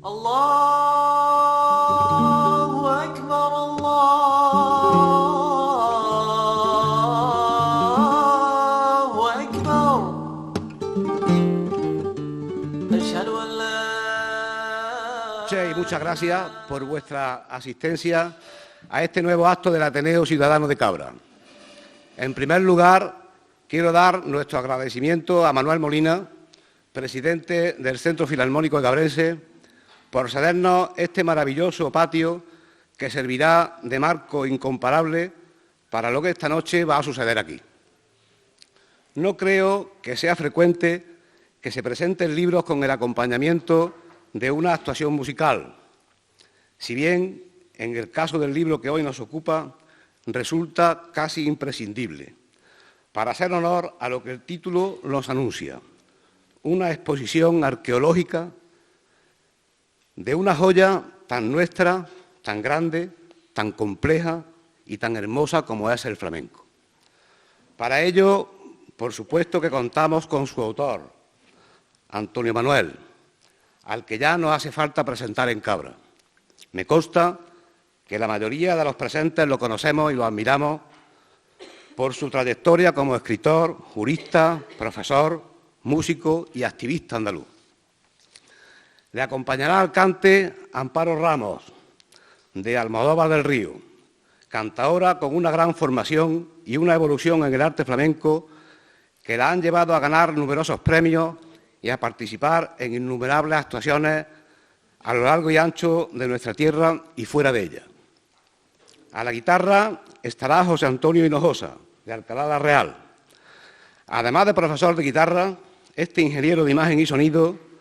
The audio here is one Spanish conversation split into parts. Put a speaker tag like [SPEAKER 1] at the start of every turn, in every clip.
[SPEAKER 1] Allahu Akbar, Allahu Akbar. Ashhadu an la...
[SPEAKER 2] Y muchas gracias por vuestra asistencia a este nuevo acto del Ateneo Ciudadano de Cabra. En primer lugar, quiero dar nuestro agradecimiento a Manuel Molina, presidente del Centro Filarmónico de Cabrense, por cedernos este maravilloso patio que servirá de marco incomparable para lo que esta noche va a suceder aquí. No creo que sea frecuente que se presenten libros con el acompañamiento de una actuación musical, si bien, en el caso del libro que hoy nos ocupa, resulta casi imprescindible, para hacer honor a lo que el título nos anuncia, una exposición arqueológica de una joya tan nuestra, tan grande, tan compleja y tan hermosa como es el flamenco. Para ello, por supuesto que contamos con su autor, Antonio Manuel, al que ya no hace falta presentar en Cabra. Me consta que la mayoría de los presentes lo conocemos y lo admiramos por su trayectoria como escritor, jurista, profesor, músico y activista andaluz. Le acompañará al cante Amparo Ramos, de Almodóvar del Río, cantaora con una gran formación y una evolución en el arte flamenco que la han llevado a ganar numerosos premios y a participar en innumerables actuaciones a lo largo y ancho de nuestra tierra y fuera de ella. A la guitarra estará José Antonio Hinojosa, de Alcalá la Real. Además de profesor de guitarra, este ingeniero de imagen y sonido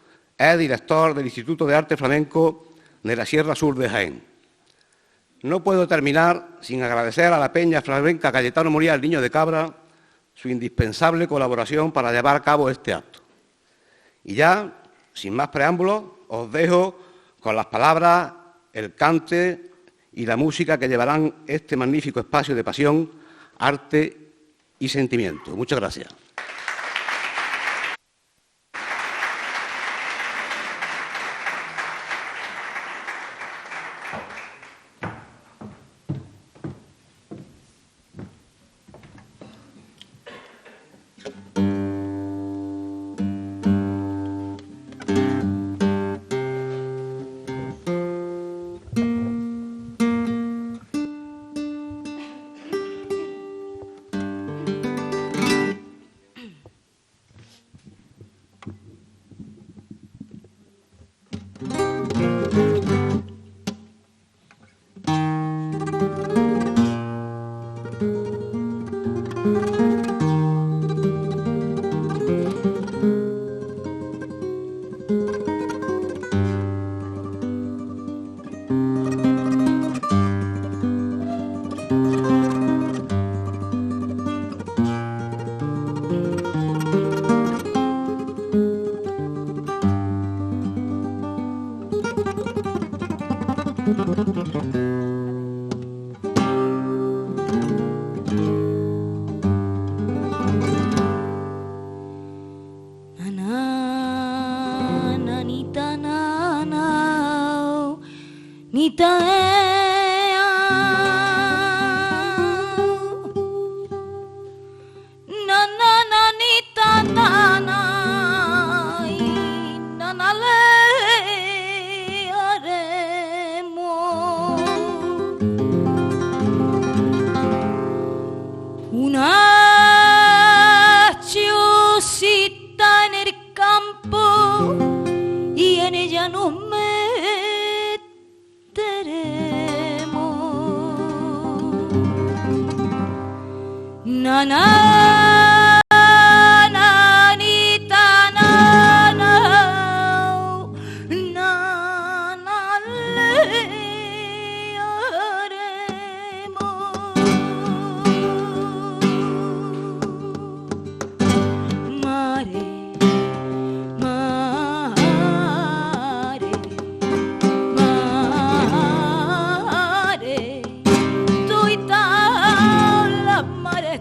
[SPEAKER 2] es director del Instituto de Arte Flamenco de la Sierra Sur de Jaén. No puedo terminar sin agradecer a la Peña Flamenca Cayetano Moría, el Niño de Cabra, su indispensable colaboración para llevar a cabo este acto. Y ya, sin más preámbulos, os dejo con las palabras, el cante y la música que llevarán este magnífico espacio de pasión, arte y sentimiento. Muchas gracias.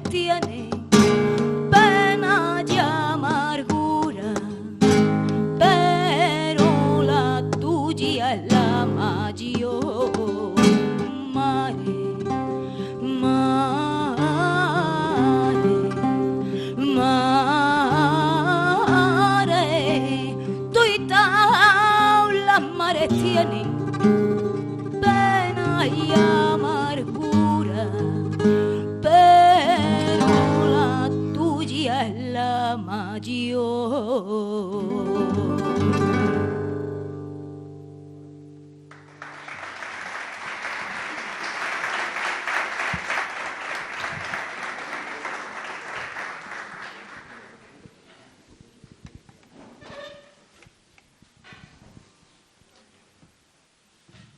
[SPEAKER 3] Tiene è la magia, mare, mare, mare, tu y la mare tiene pena y amargura, pero la tuya es la mayor.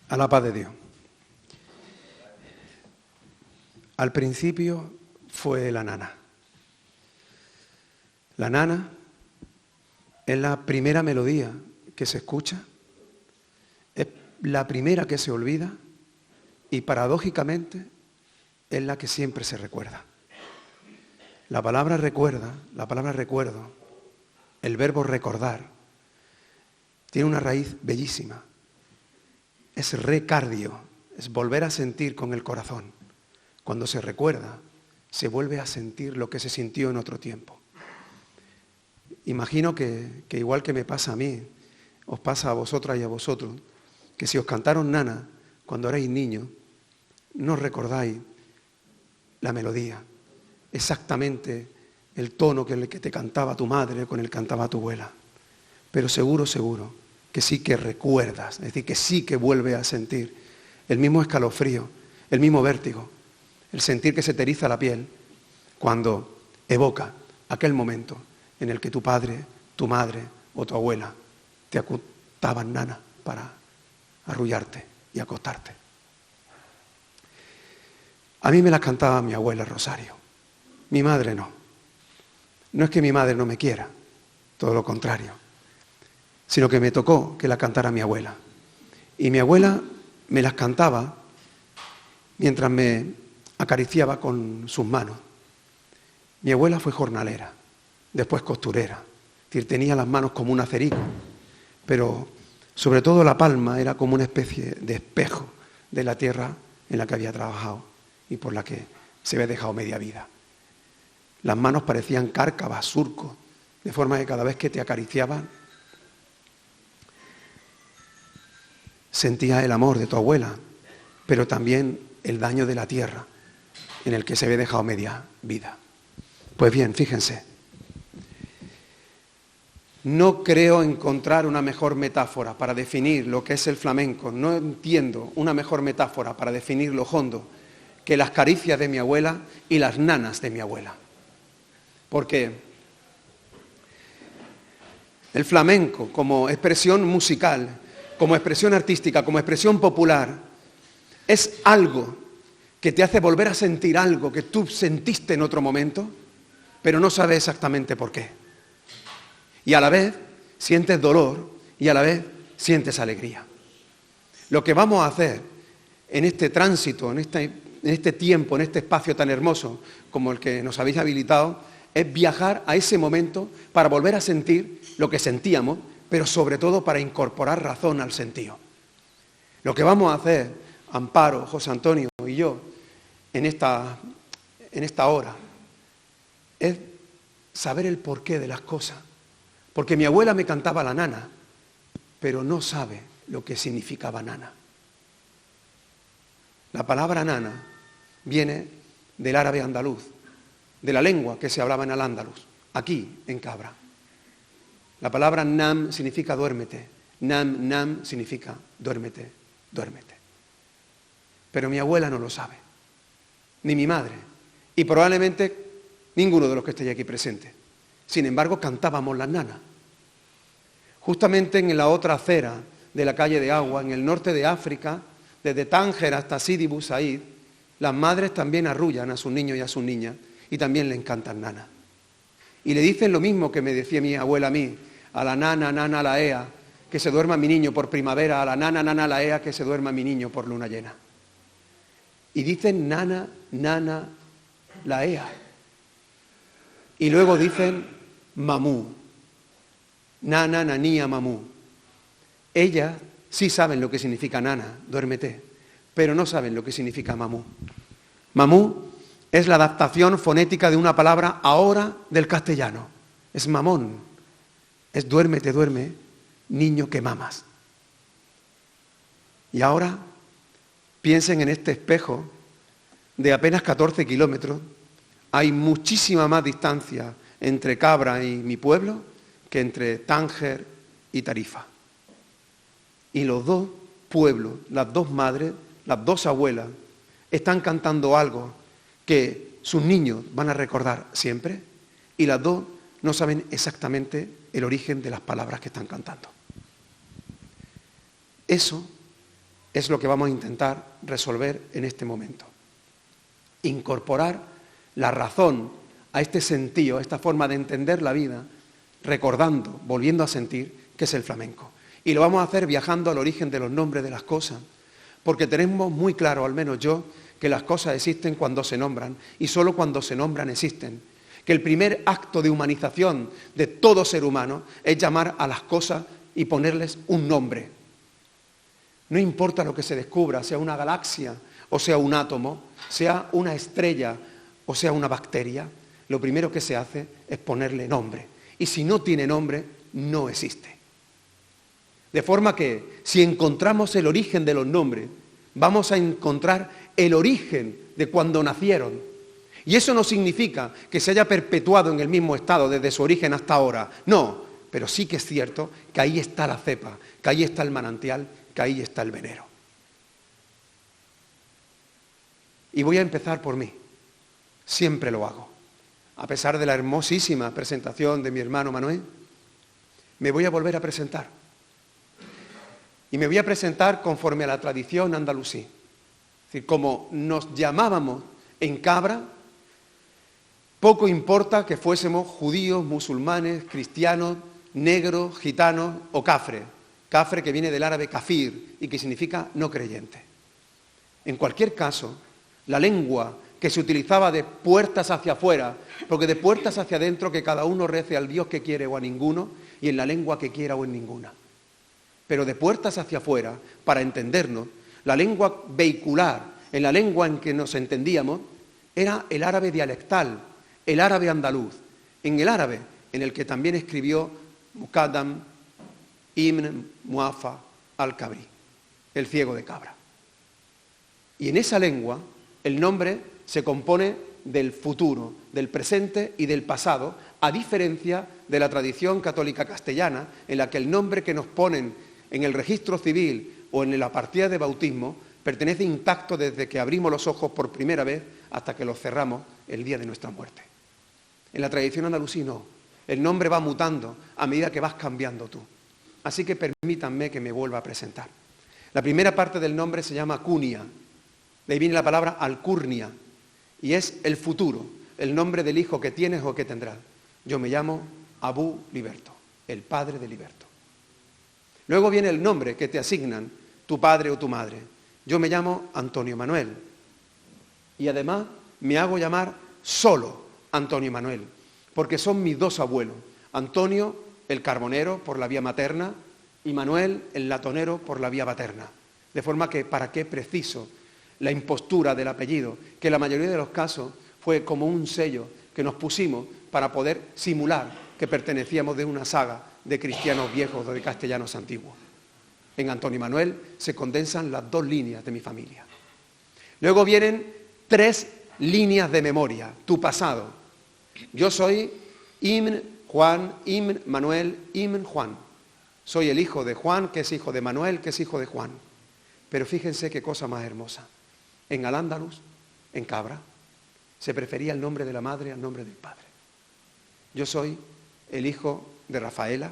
[SPEAKER 4] A la paz de Dios. Al principio fue la nana. La nana es la primera melodía que se escucha, es la primera que se olvida y paradójicamente es la que siempre se recuerda. La palabra recuerda, la palabra recuerdo, el verbo recordar, tiene una raíz bellísima. Es recardio, es volver a sentir con el corazón. Cuando se recuerda, se vuelve a sentir lo que se sintió en otro tiempo. Imagino que igual que me pasa a mí, os pasa a vosotras y a vosotros, que si os cantaron nana cuando erais niños, no recordáis la melodía, exactamente el tono con el que te cantaba tu madre o con el que cantaba tu abuela. Pero seguro, seguro, que sí que recuerdas, es decir, que sí que vuelves a sentir el mismo escalofrío, el mismo vértigo, el sentir que se te eriza la piel cuando evoca aquel momento en el que tu padre, tu madre o tu abuela te acostaban nana para arrullarte y acostarte. A mí me las cantaba mi abuela Rosario, mi madre no. No es que mi madre no me quiera, todo lo contrario, sino que me tocó que la cantara mi abuela. Y mi abuela me las cantaba mientras me acariciaba con sus manos. Mi abuela fue jornalera, después costurera, es decir, tenía las manos como un acerico, pero sobre todo la palma era como una especie de espejo de la tierra en la que había trabajado y por la que se había dejado media vida. Las manos parecían cárcavas, surcos, de forma que cada vez que te acariciaban sentías el amor de tu abuela, pero también el daño de la tierra en el que se había dejado media vida. Pues bien, fíjense, no creo encontrar una mejor metáfora para definir lo que es el flamenco, no entiendo una mejor metáfora para definir lo hondo que las caricias de mi abuela y las nanas de mi abuela. Porque el flamenco como expresión musical, como expresión artística, como expresión popular, es algo que te hace volver a sentir algo que tú sentiste en otro momento, pero no sabes exactamente por qué. Y a la vez sientes dolor y a la vez sientes alegría. Lo que vamos a hacer en este tránsito, en este tiempo, en este espacio tan hermoso como el que nos habéis habilitado, es viajar a ese momento para volver a sentir lo que sentíamos, pero sobre todo para incorporar razón al sentido. Lo que vamos a hacer, Amparo, José Antonio y yo, en esta hora, es saber el porqué de las cosas. Porque mi abuela me cantaba la nana, pero no sabe lo que significaba nana. La palabra nana viene del árabe andaluz, de la lengua que se hablaba en Al-Ándalus, aquí en Cabra. La palabra nam significa duérmete, nam significa duérmete, duérmete. Pero mi abuela no lo sabe, ni mi madre, y probablemente ninguno de los que estéis aquí presentes. Sin embargo, cantábamos las nanas. Justamente en la otra acera de la calle de Agua, en el norte de África, desde Tánger hasta Sidi Bou Said, las madres también arrullan a sus niños y a sus niñas y también les cantan nanas. Y le dicen lo mismo que me decía mi abuela a mí, a la nana, nana, la ea, que se duerma mi niño por primavera, a la nana, nana, la ea, que se duerma mi niño por luna llena. Y dicen nana, nana, la ea. Y luego dicen mamú, nana, nanía, mamú. Ellas sí saben lo que significa nana, duérmete, pero no saben lo que significa mamú. Mamú es la adaptación fonética de una palabra ahora del castellano. Es mamón, es duérmete, duerme, niño que mamas. Y ahora piensen en este espejo de apenas 14 kilómetros. Hay muchísima más distancia entre Cabra y mi pueblo que entre Tánger y Tarifa. Y los dos pueblos, las dos madres, las dos abuelas, están cantando algo que sus niños van a recordar siempre, y las dos no saben exactamente el origen de las palabras que están cantando. Eso es lo que vamos a intentar resolver en este momento. Incorporar la razón a este sentido, a esta forma de entender la vida, recordando, volviendo a sentir, que es el flamenco. Y lo vamos a hacer viajando al origen de los nombres de las cosas, porque tenemos muy claro, al menos yo, que las cosas existen cuando se nombran, y solo cuando se nombran existen. Que el primer acto de humanización de todo ser humano es llamar a las cosas y ponerles un nombre. No importa lo que se descubra, sea una galaxia o sea un átomo, sea una estrella o sea una bacteria, lo primero que se hace es ponerle nombre. Y si no tiene nombre, no existe. De forma que, si encontramos el origen de los nombres, vamos a encontrar el origen de cuando nacieron. Y eso no significa que se haya perpetuado en el mismo estado desde su origen hasta ahora. No, pero sí que es cierto que ahí está la cepa, que ahí está el manantial, que ahí está el venero. Y voy a empezar por mí. Siempre lo hago. A pesar de la hermosísima presentación de mi hermano Manuel, me voy a volver a presentar. Y me voy a presentar conforme a la tradición andalusí. Es decir, como nos llamábamos en Cabra, poco importa que fuésemos judíos, musulmanes, cristianos, negros, gitanos o cafre. Cafre que viene del árabe kafir y que significa no creyente. En cualquier caso, la lengua que se utilizaba de puertas hacia afuera, porque de puertas hacia adentro que cada uno rece al Dios que quiere o a ninguno, y en la lengua que quiera o en ninguna. Pero de puertas hacia afuera, para entendernos, la lengua vehicular, en la lengua en que nos entendíamos, era el árabe dialectal, el árabe andaluz, en el árabe en el que también escribió Muqaddam Ibn Muafa al-Kabri, el ciego de Cabra. Y en esa lengua el nombre se compone del futuro, del presente y del pasado, a diferencia de la tradición católica castellana, en la que el nombre que nos ponen en el registro civil o en la partida de bautismo pertenece intacto desde que abrimos los ojos por primera vez hasta que los cerramos el día de nuestra muerte. En la tradición andalusí no. El nombre va mutando a medida que vas cambiando tú. Así que permítanme que me vuelva a presentar. La primera parte del nombre se llama cunia. De ahí viene la palabra alcurnia. Y es el futuro, el nombre del hijo que tienes o que tendrás. Yo me llamo Abú Liberto, el padre de Liberto. Luego viene el nombre que te asignan tu padre o tu madre. Yo me llamo Antonio Manuel. Y además me hago llamar solo Antonio Manuel, porque son mis dos abuelos. Antonio, el carbonero, por la vía materna, y Manuel, el latonero, por la vía paterna. De forma que, ¿para qué preciso la impostura del apellido? Que en la mayoría de los casos fue como un sello que nos pusimos para poder simular que pertenecíamos de una saga de cristianos viejos o de castellanos antiguos. En Antonio Manuel se condensan las dos líneas de mi familia. Luego vienen 3 líneas de memoria, tu pasado. Yo soy Ibn Juan, Ibn Manuel, Ibn Juan. Soy el hijo de Juan, que es hijo de Manuel, que es hijo de Juan. Pero fíjense qué cosa más hermosa. En Al-Ándalus, en Cabra, se prefería el nombre de la madre al nombre del padre. Yo soy el hijo de Rafaela,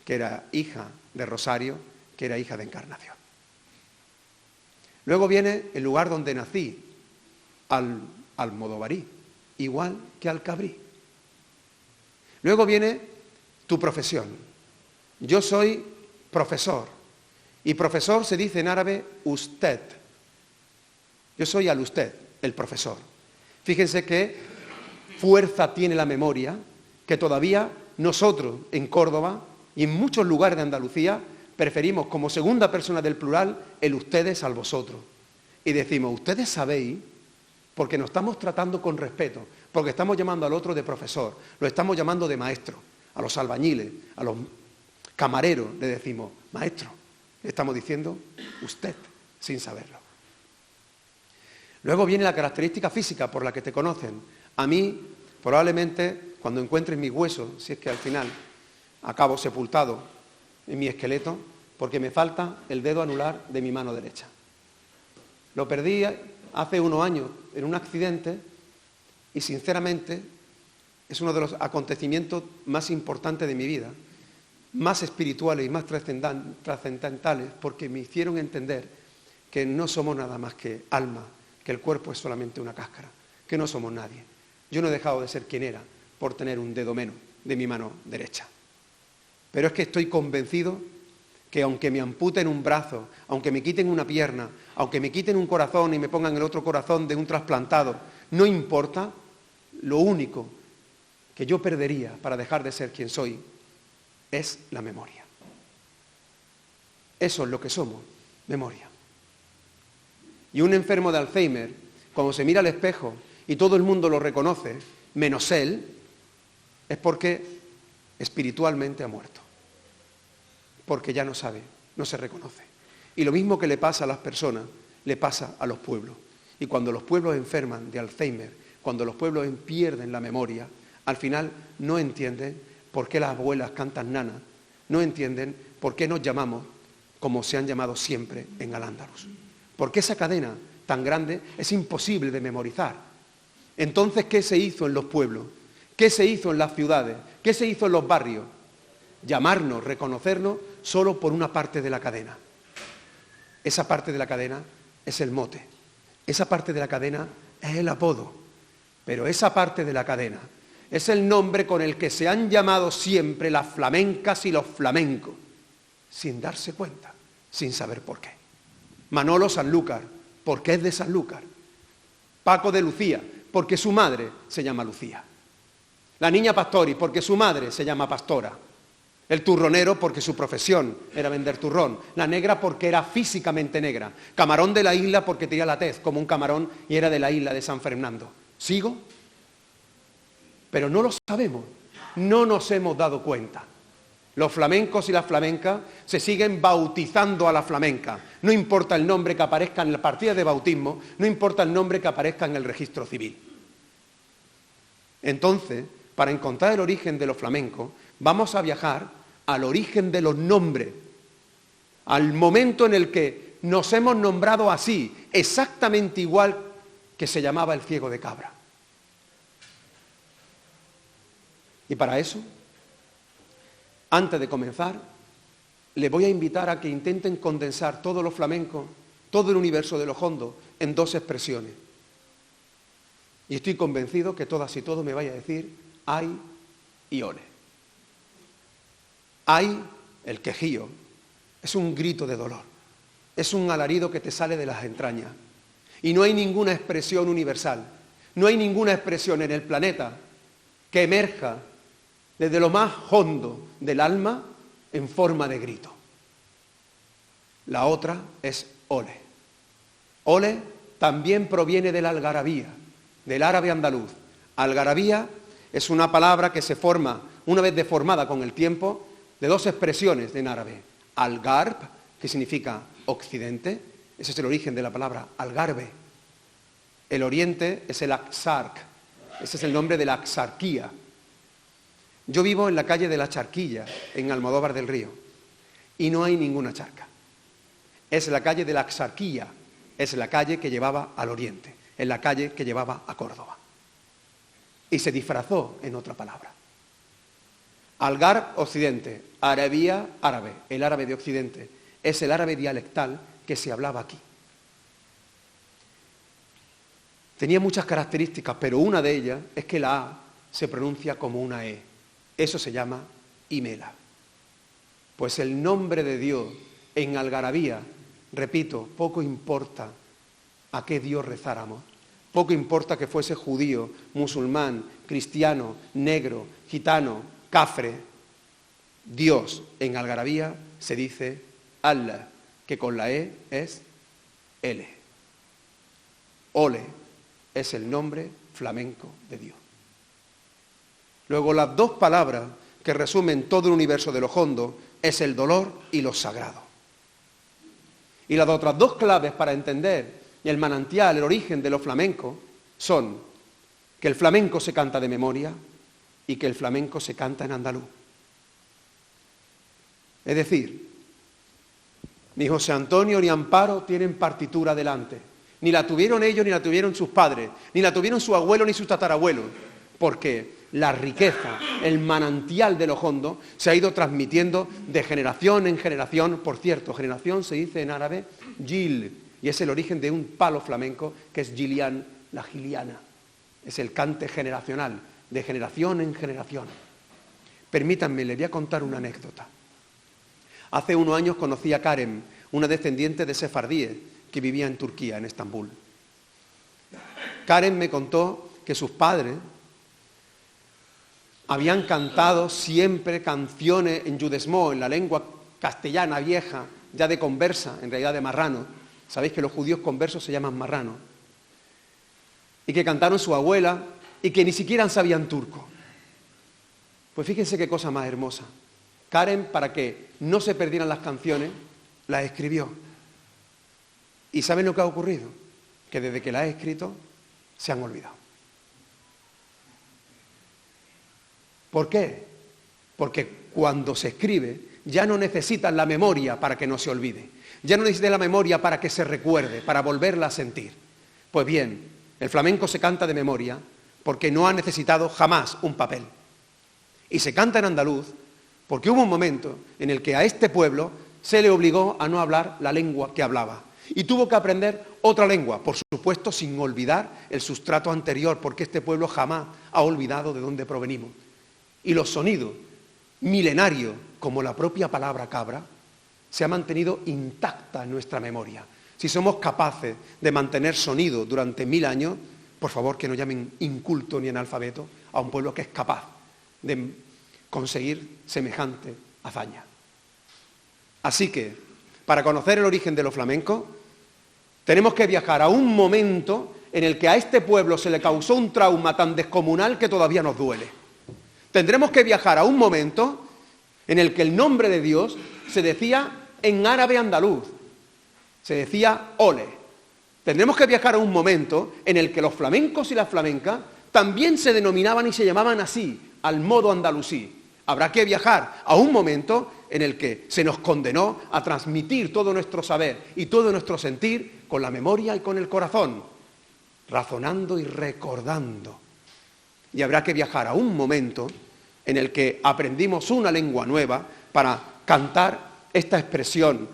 [SPEAKER 4] que era hija de Rosario, que era hija de Encarnación. Luego viene el lugar donde nací, Almodovarí, igual que Alcabrí. Luego viene tu profesión. Yo soy profesor, y profesor se dice en árabe usted. Yo soy al-usted, el profesor. Fíjense qué fuerza tiene la memoria, que todavía nosotros en Córdoba y en muchos lugares de Andalucía preferimos como segunda persona del plural el ustedes al vosotros. Y decimos, ustedes sabéis, porque nos estamos tratando con respeto, porque estamos llamando al otro de profesor, lo estamos llamando de maestro, a los albañiles, a los camareros, le decimos, maestro, le estamos diciendo usted, sin saberlo. Luego viene la característica física por la que te conocen. A mí, probablemente, cuando encuentren mis huesos, si es que al final acabo sepultado en mi esqueleto, porque me falta el dedo anular de mi mano derecha. Lo perdí hace unos años en un accidente y, sinceramente, es uno de los acontecimientos más importantes de mi vida, más espirituales y más trascendentales, porque me hicieron entender que no somos nada más que alma, que el cuerpo es solamente una cáscara, que no somos nadie. Yo no he dejado de ser quien era por tener un dedo menos de mi mano derecha. Pero es que estoy convencido que aunque me amputen un brazo, aunque me quiten una pierna, aunque me quiten un corazón y me pongan el otro corazón de un trasplantado, no importa, lo único que yo perdería para dejar de ser quien soy es la memoria. Eso es lo que somos, memoria. Y un enfermo de Alzheimer, cuando se mira al espejo y todo el mundo lo reconoce, menos él, es porque espiritualmente ha muerto. Porque ya no sabe, no se reconoce. Y lo mismo que le pasa a las personas, le pasa a los pueblos. Y cuando los pueblos enferman de Alzheimer, cuando los pueblos pierden la memoria, al final no entienden por qué las abuelas cantan nana, no entienden por qué nos llamamos como se han llamado siempre en Al-Ándalus. Porque esa cadena tan grande es imposible de memorizar. Entonces, ¿qué se hizo en los pueblos? ¿Qué se hizo en las ciudades? ¿Qué se hizo en los barrios? Llamarnos, reconocernos solo por una parte de la cadena. Esa parte de la cadena es el mote. Esa parte de la cadena es el apodo. Pero esa parte de la cadena es el nombre con el que se han llamado siempre las flamencas y los flamencos, sin darse cuenta, sin saber por qué. Manolo Sanlúcar, porque es de Sanlúcar. Paco de Lucía, porque su madre se llama Lucía. La niña Pastori, porque su madre se llama Pastora. El turronero, porque su profesión era vender turrón. La negra, porque era físicamente negra. Camarón de la isla, porque tenía la tez como un camarón y era de la isla de San Fernando. ¿Sigo? Pero no lo sabemos, no nos hemos dado cuenta. Los flamencos y las flamencas se siguen bautizando a la flamenca. No importa el nombre que aparezca en la partida de bautismo, no importa el nombre que aparezca en el registro civil. Entonces, para encontrar el origen de los flamencos, vamos a viajar al origen de los nombres, al momento en el que nos hemos nombrado así, exactamente igual que se llamaba el ciego de Cabra. Y para eso, antes de comenzar, les voy a invitar a que intenten condensar todo lo flamenco, todo el universo de los hondos, en dos expresiones. Y estoy convencido que todas y todos me vaya a decir ay y ole. Ay, el quejío, es un grito de dolor, es un alarido que te sale de las entrañas. Y no hay ninguna expresión universal, no hay ninguna expresión en el planeta que emerja desde lo más hondo del alma en forma de grito. La otra es ole. Ole también proviene de la algarabía, del árabe andaluz. Algarabía es una palabra que se forma, una vez deformada con el tiempo, de dos expresiones en árabe. Al-Garb, que significa occidente, ese es el origen de la palabra Algarve. El oriente es el Axark, ese es el nombre de la Axarquía. Yo vivo en la calle de la Charquilla, en Almodóvar del Río, y no hay ninguna charca. Es la calle de la Axarquía, es la calle que llevaba al oriente, es la calle que llevaba a Córdoba. Y se disfrazó en otra palabra. Algarb, occidente, Arabía, árabe, el árabe de occidente, es el árabe dialectal que se hablaba aquí. Tenía muchas características, pero una de ellas es que la A se pronuncia como una E. Eso se llama Imela. Pues el nombre de Dios en algarabía, repito, poco importa a qué Dios rezáramos, poco importa que fuese judío, musulmán, cristiano, negro, gitano, cafre, Dios en algarabía se dice Allah, que con la E es L. Ole es el nombre flamenco de Dios. Luego, las dos palabras que resumen todo el universo de los hondos es el dolor y lo sagrado. Y las otras dos claves para entender el manantial, el origen de los flamencos, son que el flamenco se canta de memoria y que el flamenco se canta en andaluz. Es decir, ni José Antonio ni Amparo tienen partitura delante. Ni la tuvieron ellos, ni la tuvieron sus padres, ni la tuvieron su abuelo, ni sus tatarabuelos. Porque la riqueza, el manantial de los hondos, se ha ido transmitiendo de generación en generación. Por cierto, generación se dice en árabe gil, y es el origen de un palo flamenco que es gilian, la giliana. Es el cante generacional, de generación en generación. Permítanme, les voy a contar una anécdota. Hace unos años conocí a Karen, una descendiente de sefardíes que vivía en Turquía, en Estambul. Karen me contó que sus padres habían cantado siempre canciones en yudesmó, en la lengua castellana vieja, ya de conversa, en realidad de marrano. Sabéis que los judíos conversos se llaman marranos. Y que cantaron su abuela y que ni siquiera sabían turco. Pues fíjense qué cosa más hermosa. Karen, para que no se perdieran las canciones, las escribió. ¿Y saben lo que ha ocurrido? Que desde que las he escrito, se han olvidado. ¿Por qué? Porque cuando se escribe, ya no necesitas la memoria para que no se olvide. Ya no necesitas la memoria para que se recuerde, para volverla a sentir. Pues bien, el flamenco se canta de memoria porque no ha necesitado jamás un papel. Y se canta en andaluz porque hubo un momento en el que a este pueblo se le obligó a no hablar la lengua que hablaba. Y tuvo que aprender otra lengua, por supuesto sin olvidar el sustrato anterior, porque este pueblo jamás ha olvidado de dónde provenimos. Y los sonidos milenarios, como la propia palabra cabra, se ha mantenido intacta en nuestra memoria. Si somos capaces de mantener sonido durante 1000 años, por favor que no llamen inculto ni analfabeto a un pueblo que es capaz de conseguir semejante hazaña. Así que, para conocer el origen de los flamencos, tenemos que viajar a un momento en el que a este pueblo se le causó un trauma tan descomunal que todavía nos duele. Tendremos que viajar a un momento en el que el nombre de Dios se decía en árabe andaluz, se decía ole. Tendremos que viajar a un momento en el que los flamencos y las flamencas también se denominaban y se llamaban así, al modo andalusí. Habrá que viajar a un momento en el que se nos condenó a transmitir todo nuestro saber y todo nuestro sentir con la memoria y con el corazón, razonando y recordando. Y habrá que viajar a un momento en el que aprendimos una lengua nueva para cantar esta expresión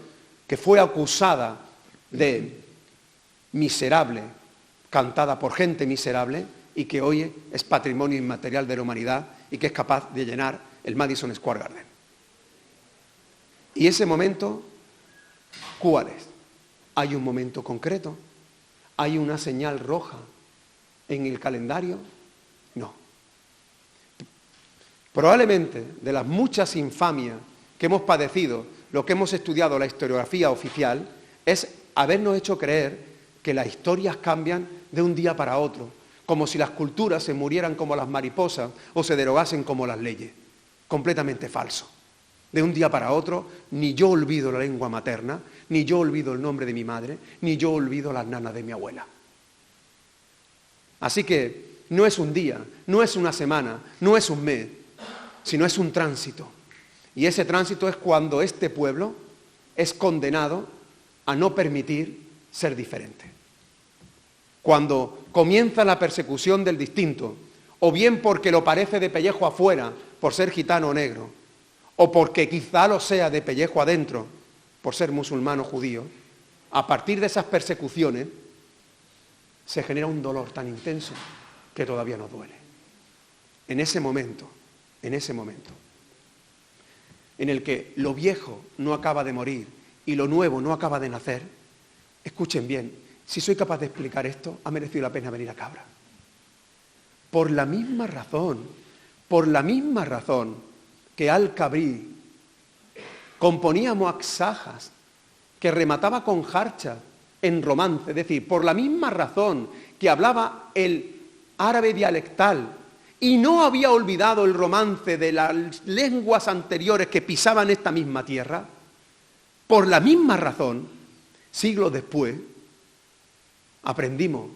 [SPEAKER 4] que fue acusada de miserable, cantada por gente miserable y que hoy es patrimonio inmaterial de la humanidad y que es capaz de llenar el Madison Square Garden. ¿Y ese momento cuál es? ¿Hay un momento concreto? ¿Hay una señal roja en el calendario? No. Probablemente de las muchas infamias que hemos padecido, lo que hemos estudiado la historiografía oficial, es habernos hecho creer que las historias cambian de un día para otro, como si las culturas se murieran como las mariposas o se derogasen como las leyes. Completamente falso. De un día para otro, ni yo olvido la lengua materna, ni yo olvido el nombre de mi madre, ni yo olvido las nanas de mi abuela. Así que no es un día, no es una semana, no es un mes, sino es un tránsito. Y ese tránsito es cuando este pueblo es condenado a no permitir ser diferente. Cuando comienza la persecución del distinto, o bien porque lo parece de pellejo afuera por ser gitano o negro, o porque quizá lo sea de pellejo adentro por ser musulmán o judío, a partir de esas persecuciones se genera un dolor tan intenso que todavía nos duele. En ese momento, en el que lo viejo no acaba de morir y lo nuevo no acaba de nacer, escuchen bien, si soy capaz de explicar esto, ha merecido la pena venir a Cabra. Por la misma razón que al Cabrí componía moaxajas que remataba con jarcha en romance, es decir, por la misma razón que hablaba el árabe dialectal y no había olvidado el romance de las lenguas anteriores que pisaban esta misma tierra, por la misma razón, siglos después, aprendimos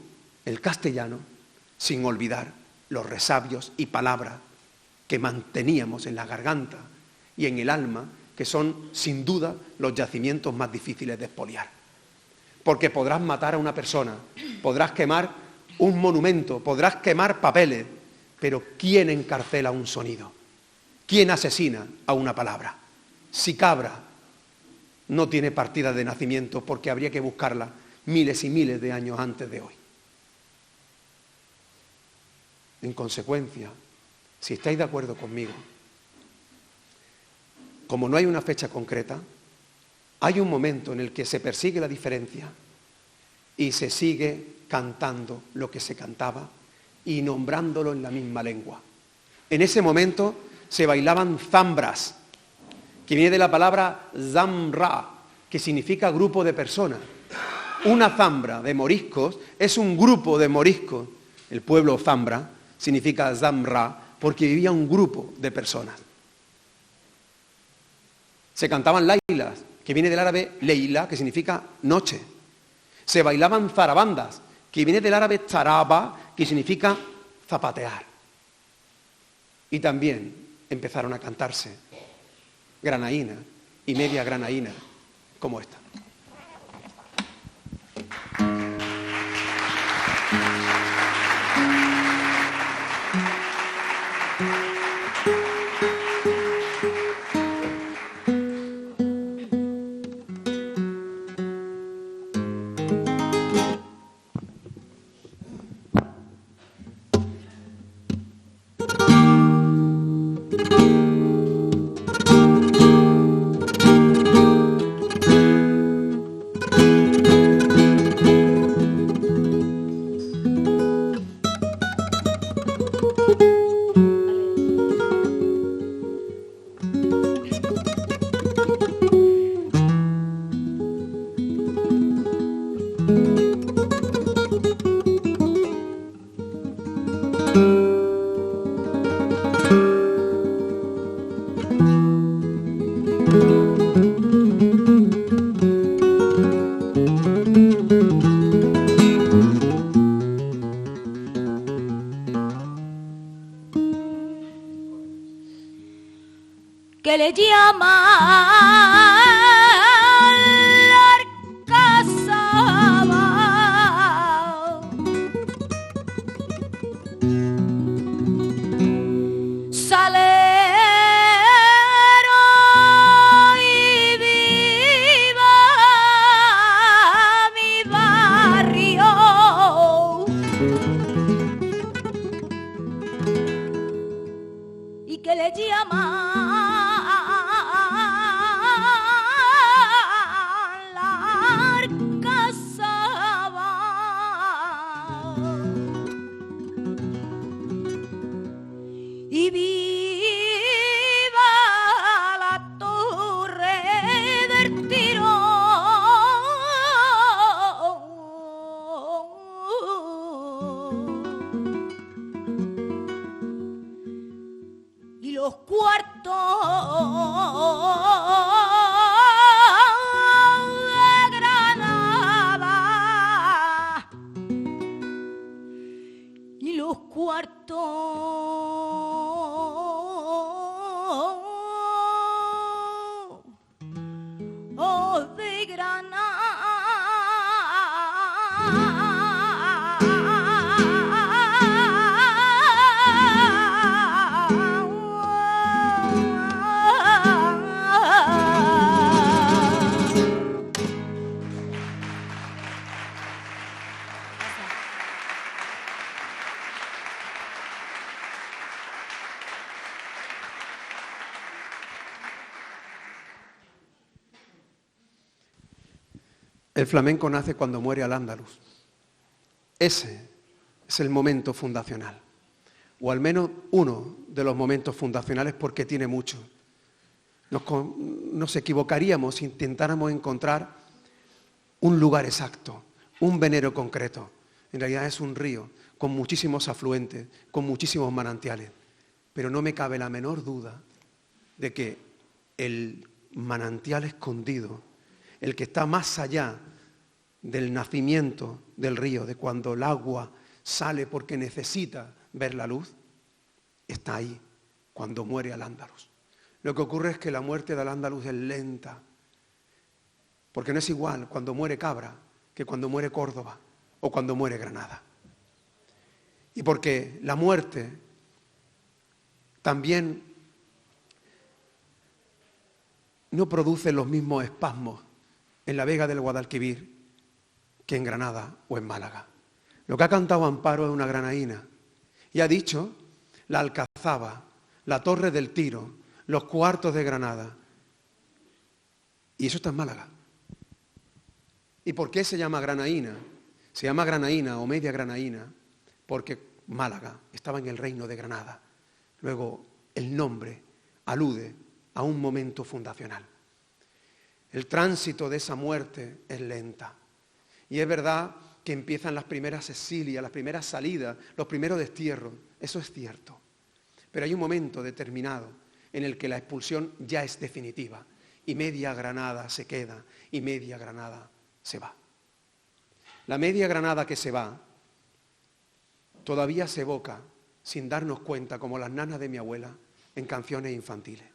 [SPEAKER 4] el castellano sin olvidar los resabios y palabras que manteníamos en la garganta y en el alma, que son, sin duda, los yacimientos más difíciles de expoliar. Porque podrás matar a una persona, podrás quemar un monumento, podrás quemar papeles, pero ¿quién encarcela un sonido? ¿Quién asesina a una palabra? Si Cabra no tiene partida de nacimiento, porque habría que buscarla miles y miles de años antes de hoy. En consecuencia, si estáis de acuerdo conmigo, como no hay una fecha concreta, hay un momento en el que se persigue la diferencia y se sigue cantando lo que se cantaba y nombrándolo en la misma lengua. En ese momento se bailaban zambras, que viene de la palabra zamra, que significa grupo de personas. Una zambra de moriscos es un grupo de moriscos. El pueblo zambra significa zamra porque vivía un grupo de personas. Se cantaban lailas, que viene del árabe leila, que significa noche. Se bailaban zarabandas, que viene del árabe zaraba, que significa zapatear. Y también empezaron a cantarse granaína y media granaína, como esta.
[SPEAKER 3] Que le llaman Arcazaba. Salero y viva mi barrio. Y que le llaman y viva la torre del Tirón y los cuartos de Granada y los cuartos de
[SPEAKER 4] El flamenco nace cuando muere Al-Ándalus. Ese es el momento fundacional, o al menos uno de los momentos fundacionales, porque tiene mucho. Nos equivocaríamos si intentáramos encontrar un lugar exacto, un venero concreto. En realidad es un río con muchísimos afluentes, con muchísimos manantiales. Pero no me cabe la menor duda de que el manantial escondido, el que está más allá del nacimiento del río, de cuando el agua sale porque necesita ver la luz, está ahí cuando muere Al-Ándalus. Lo que ocurre es que la muerte de Al-Ándalus es lenta, porque no es igual cuando muere Cabra que cuando muere Córdoba o cuando muere Granada. Y porque la muerte también no produce los mismos espasmos en la Vega del Guadalquivir que en Granada o en Málaga. Lo que ha cantado Amparo es una granaína y ha dicho la Alcazaba, la Torre del Tiro, los Cuartos de Granada. Y eso está en Málaga. ¿Y por qué se llama granaína? Se llama granaína o media granaína porque Málaga estaba en el reino de Granada. Luego el nombre alude a un momento fundacional. El tránsito de esa muerte es lenta. Y es verdad que empiezan las primeras exilias, las primeras salidas, los primeros destierros. Eso es cierto. Pero hay un momento determinado en el que la expulsión ya es definitiva. Y media Granada se queda y media Granada se va. La media Granada que se va todavía se evoca, sin darnos cuenta, como las nanas de mi abuela, en canciones infantiles.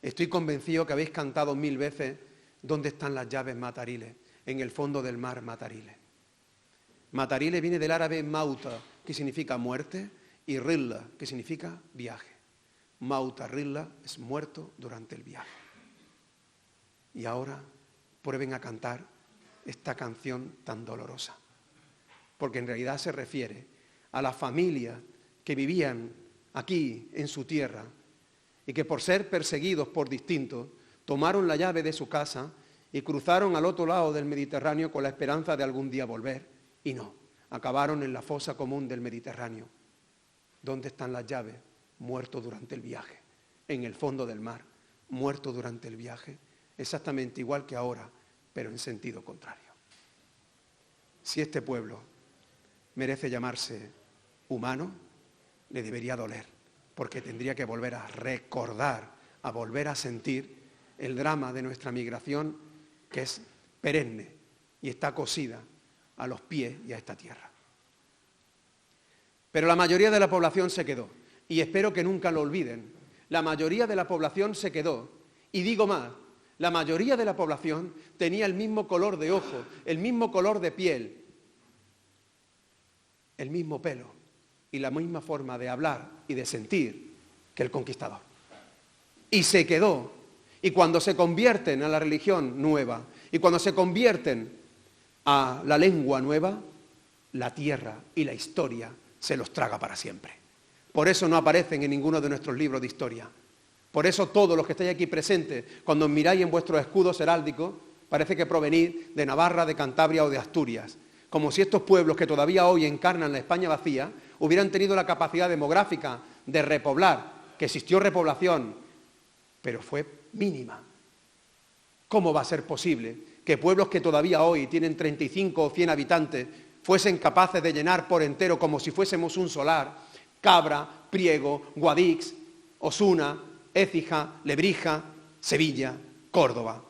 [SPEAKER 4] Estoy convencido que habéis cantado 1000 veces ¿dónde están las llaves matariles? En el fondo del mar matariles. Matariles viene del árabe mauta, que significa muerte, y rilla, que significa viaje. Mauta, rilla, es muerto durante el viaje. Y ahora prueben a cantar esta canción tan dolorosa, porque en realidad se refiere a las familias que vivían aquí en su tierra y que por ser perseguidos por distintos tomaron la llave de su casa y cruzaron al otro lado del Mediterráneo con la esperanza de algún día volver y no, acabaron en la fosa común del Mediterráneo. ¿Dónde están las llaves? Muertos durante el viaje, en el fondo del mar, muertos durante el viaje, exactamente igual que ahora, pero en sentido contrario. Si este pueblo merece llamarse humano, le debería doler, porque tendría que volver a recordar, a volver a sentir el drama de nuestra migración, que es perenne y está cosida a los pies y a esta tierra. Pero la mayoría de la población se quedó, y espero que nunca lo olviden. La mayoría de la población se quedó, y digo más, la mayoría de la población tenía el mismo color de ojo, el mismo color de piel, el mismo pelo y la misma forma de hablar y de sentir que el conquistador. Y se quedó. Y cuando se convierten a la religión nueva y cuando se convierten a la lengua nueva, la tierra y la historia se los traga para siempre. Por eso no aparecen en ninguno de nuestros libros de historia. Por eso todos los que estáis aquí presentes, cuando miráis en vuestros escudos heráldicos, parece que provenís de Navarra, de Cantabria o de Asturias. Como si estos pueblos que todavía hoy encarnan la España vacía hubieran tenido la capacidad demográfica de repoblar, que existió repoblación, pero fue mínima. ¿Cómo va a ser posible que pueblos que todavía hoy tienen 35 o 100 habitantes fuesen capaces de llenar por entero, como si fuésemos un solar, Cabra, Priego, Guadix, Osuna, Écija, Lebrija, Sevilla, Córdoba?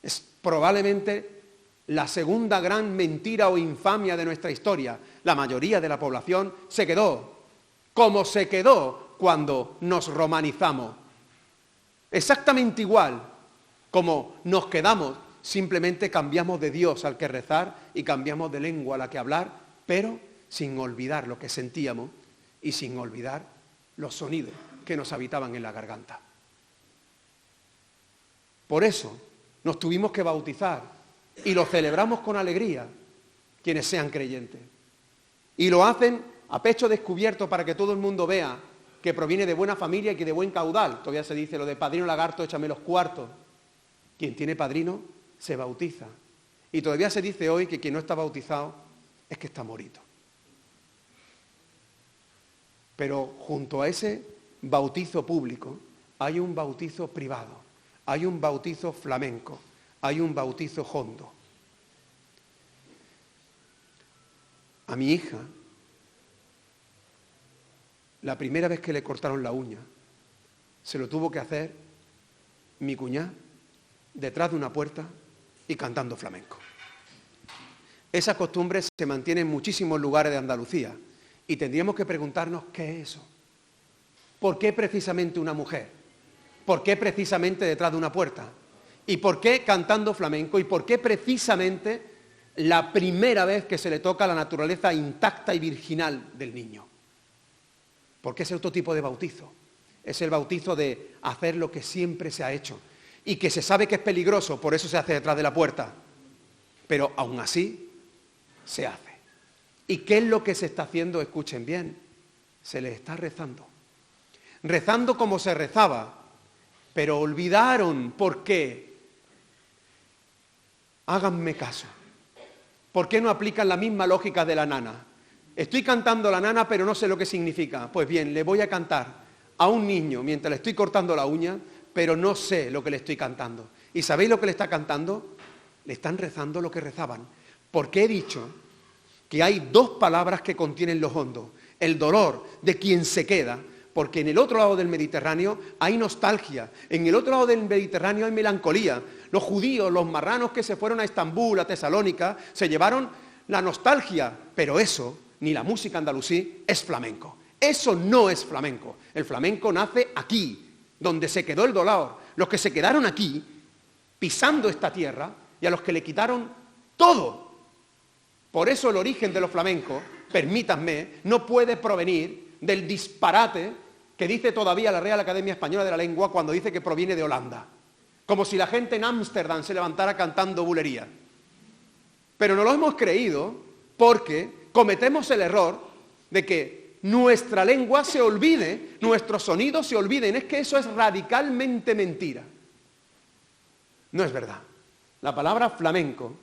[SPEAKER 4] Es probablemente la segunda gran mentira o infamia de nuestra historia. La mayoría de la población se quedó, como se quedó cuando nos romanizamos. Exactamente igual como nos quedamos, simplemente cambiamos de Dios al que rezar y cambiamos de lengua a la que hablar, pero sin olvidar lo que sentíamos y sin olvidar los sonidos que nos habitaban en la garganta. Por eso nos tuvimos que bautizar y lo celebramos con alegría quienes sean creyentes. Y lo hacen a pecho descubierto para que todo el mundo vea que proviene de buena familia y que de buen caudal. Todavía se dice lo de padrino lagarto, échame los cuartos. Quien tiene padrino se bautiza. Y todavía se dice hoy que quien no está bautizado es que está morito. Pero junto a ese bautizo público hay un bautizo privado, hay un bautizo flamenco, hay un bautizo hondo. A mi hija, la primera vez que le cortaron la uña, se lo tuvo que hacer mi cuñada detrás de una puerta y cantando flamenco. Esa costumbre se mantiene en muchísimos lugares de Andalucía y tendríamos que preguntarnos qué es eso. ¿Por qué precisamente una mujer? ¿Por qué precisamente detrás de una puerta? ¿Y por qué cantando flamenco? ¿Y por qué precisamente la primera vez que se le toca la naturaleza intacta y virginal del niño? Porque es otro tipo de bautizo. Es el bautizo de hacer lo que siempre se ha hecho y que se sabe que es peligroso, por eso se hace detrás de la puerta. Pero aún así se hace. ¿Y qué es lo que se está haciendo? Escuchen bien, se les está rezando. Rezando como se rezaba, pero olvidaron por qué. Háganme caso. ¿Por qué no aplican la misma lógica de la nana? Estoy cantando la nana, pero no sé lo que significa. Pues bien, le voy a cantar a un niño mientras le estoy cortando la uña, pero no sé lo que le estoy cantando. ¿Y sabéis lo que le está cantando? Le están rezando lo que rezaban. Porque he dicho que hay dos palabras que contienen los hondos. El dolor de quien se queda, porque en el otro lado del Mediterráneo hay nostalgia, en el otro lado del Mediterráneo hay melancolía. Los judíos, los marranos que se fueron a Estambul, a Tesalónica, se llevaron la nostalgia, pero eso, ni la música andalusí, es flamenco. Eso no es flamenco. El flamenco nace aquí, donde se quedó el dolor. Los que se quedaron aquí, pisando esta tierra, y a los que le quitaron todo. Por eso el origen de los flamencos, permítanme, no puede provenir del disparate que dice todavía la Real Academia Española de la Lengua cuando dice que proviene de Holanda. Como si la gente en Ámsterdam se levantara cantando bulería. Pero no lo hemos creído porque cometemos el error de que nuestra lengua se olvide, nuestros sonidos se olviden. Es que eso es radicalmente mentira. No es verdad. La palabra flamenco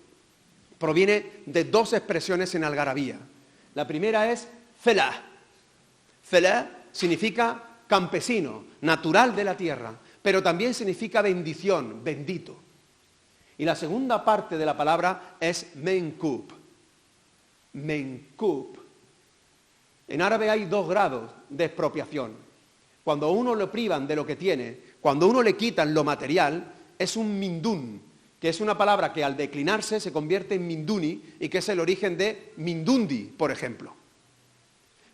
[SPEAKER 4] proviene de dos expresiones en algarabía. La primera es felah. Felah significa campesino, natural de la tierra, pero también significa bendición, bendito. Y la segunda parte de la palabra es menkub. Menkub. En árabe hay 2 grados de expropiación. Cuando a uno lo privan de lo que tiene, cuando a uno le quitan lo material, es un mindún, que es una palabra que al declinarse se convierte en minduni y que es el origen de mindundi, por ejemplo.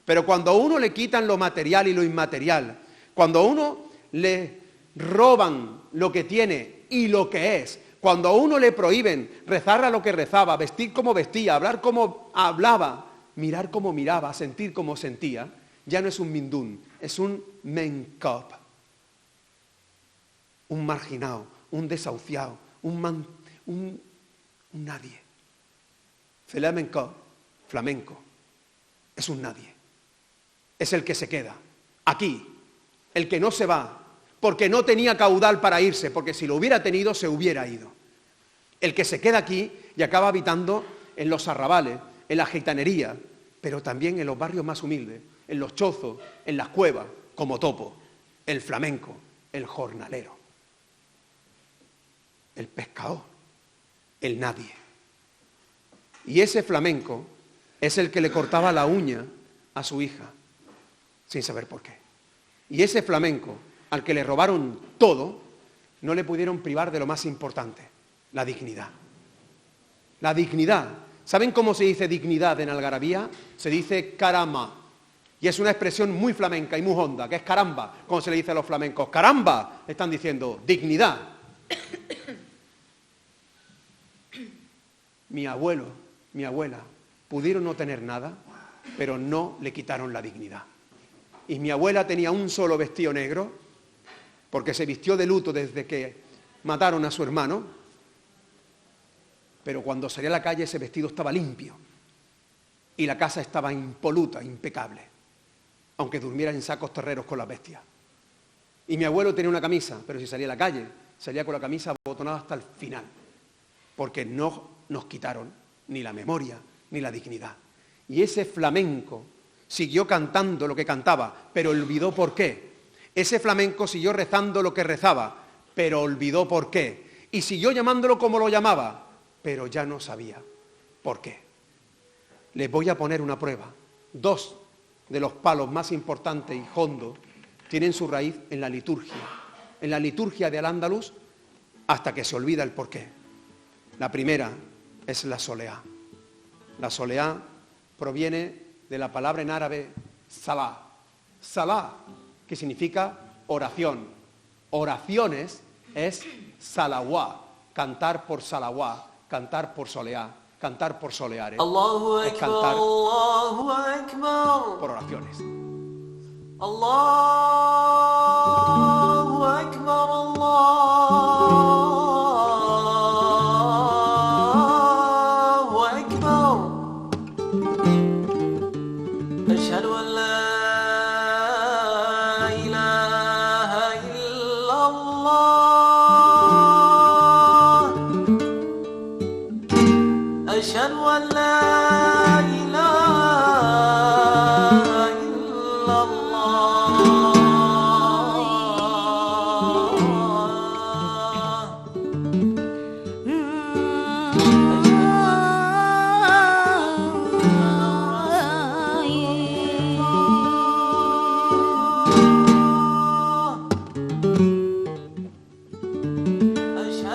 [SPEAKER 4] Pero cuando a uno le quitan lo material y lo inmaterial, cuando a uno le roban lo que tiene y lo que es, cuando a uno le prohíben rezar a lo que rezaba, vestir como vestía, hablar como hablaba, mirar como miraba, sentir como sentía, ya no es un mindún, es un menkop. Un marginado, un desahuciado, un nadie. Flamenco, flamenco, es un nadie. Es el que se queda, aquí, el que no se va, porque no tenía caudal para irse, porque si lo hubiera tenido se hubiera ido. El que se queda aquí y acaba habitando en los arrabales, en la gitanería, pero también en los barrios más humildes, en los chozos, en las cuevas, como topo, el flamenco, el jornalero, el pescador, el nadie. Y ese flamenco es el que le cortaba la uña a su hija, sin saber por qué. Y ese flamenco, al que le robaron todo, no le pudieron privar de lo más importante, la dignidad. La dignidad. ¿Saben cómo se dice dignidad en algarabía? Se dice caramba. Y es una expresión muy flamenca y muy honda, que es caramba, como se le dice a los flamencos. Caramba, están diciendo dignidad. Mi abuelo, mi abuela, pudieron no tener nada, pero no le quitaron la dignidad. Y mi abuela tenía un solo vestido negro, porque se vistió de luto desde que mataron a su hermano, pero cuando salía a la calle ese vestido estaba limpio y la casa estaba impoluta, impecable, aunque durmiera en sacos terreros con las bestias. Y mi abuelo tenía una camisa, pero si salía a la calle, salía con la camisa abotonada hasta el final, porque no nos quitaron ni la memoria ni la dignidad. Y ese flamenco siguió cantando lo que cantaba, pero olvidó por qué. Ese flamenco siguió rezando lo que rezaba, pero olvidó por qué. Y siguió llamándolo como lo llamaba, pero ya no sabía por qué. les voy a poner una prueba. Dos de los palos más importantes y hondos tienen su raíz en la liturgia de Al-Ándalus, hasta que se olvida el porqué. La primera es la soleá. La soleá proviene de la palabra en árabe salah. Salah, que significa oración. Oraciones es salawá, cantar por salawá, cantar por soleá, cantar por soleares.
[SPEAKER 1] Allahu
[SPEAKER 4] Es
[SPEAKER 1] Akbar,
[SPEAKER 4] cantar
[SPEAKER 1] Allahu Akbar.
[SPEAKER 4] por oraciones.
[SPEAKER 1] Allahu Akbar, Allahu Akbar. Ashhadu an la ilaha illallah. Ashhadu an la ilaha illallah.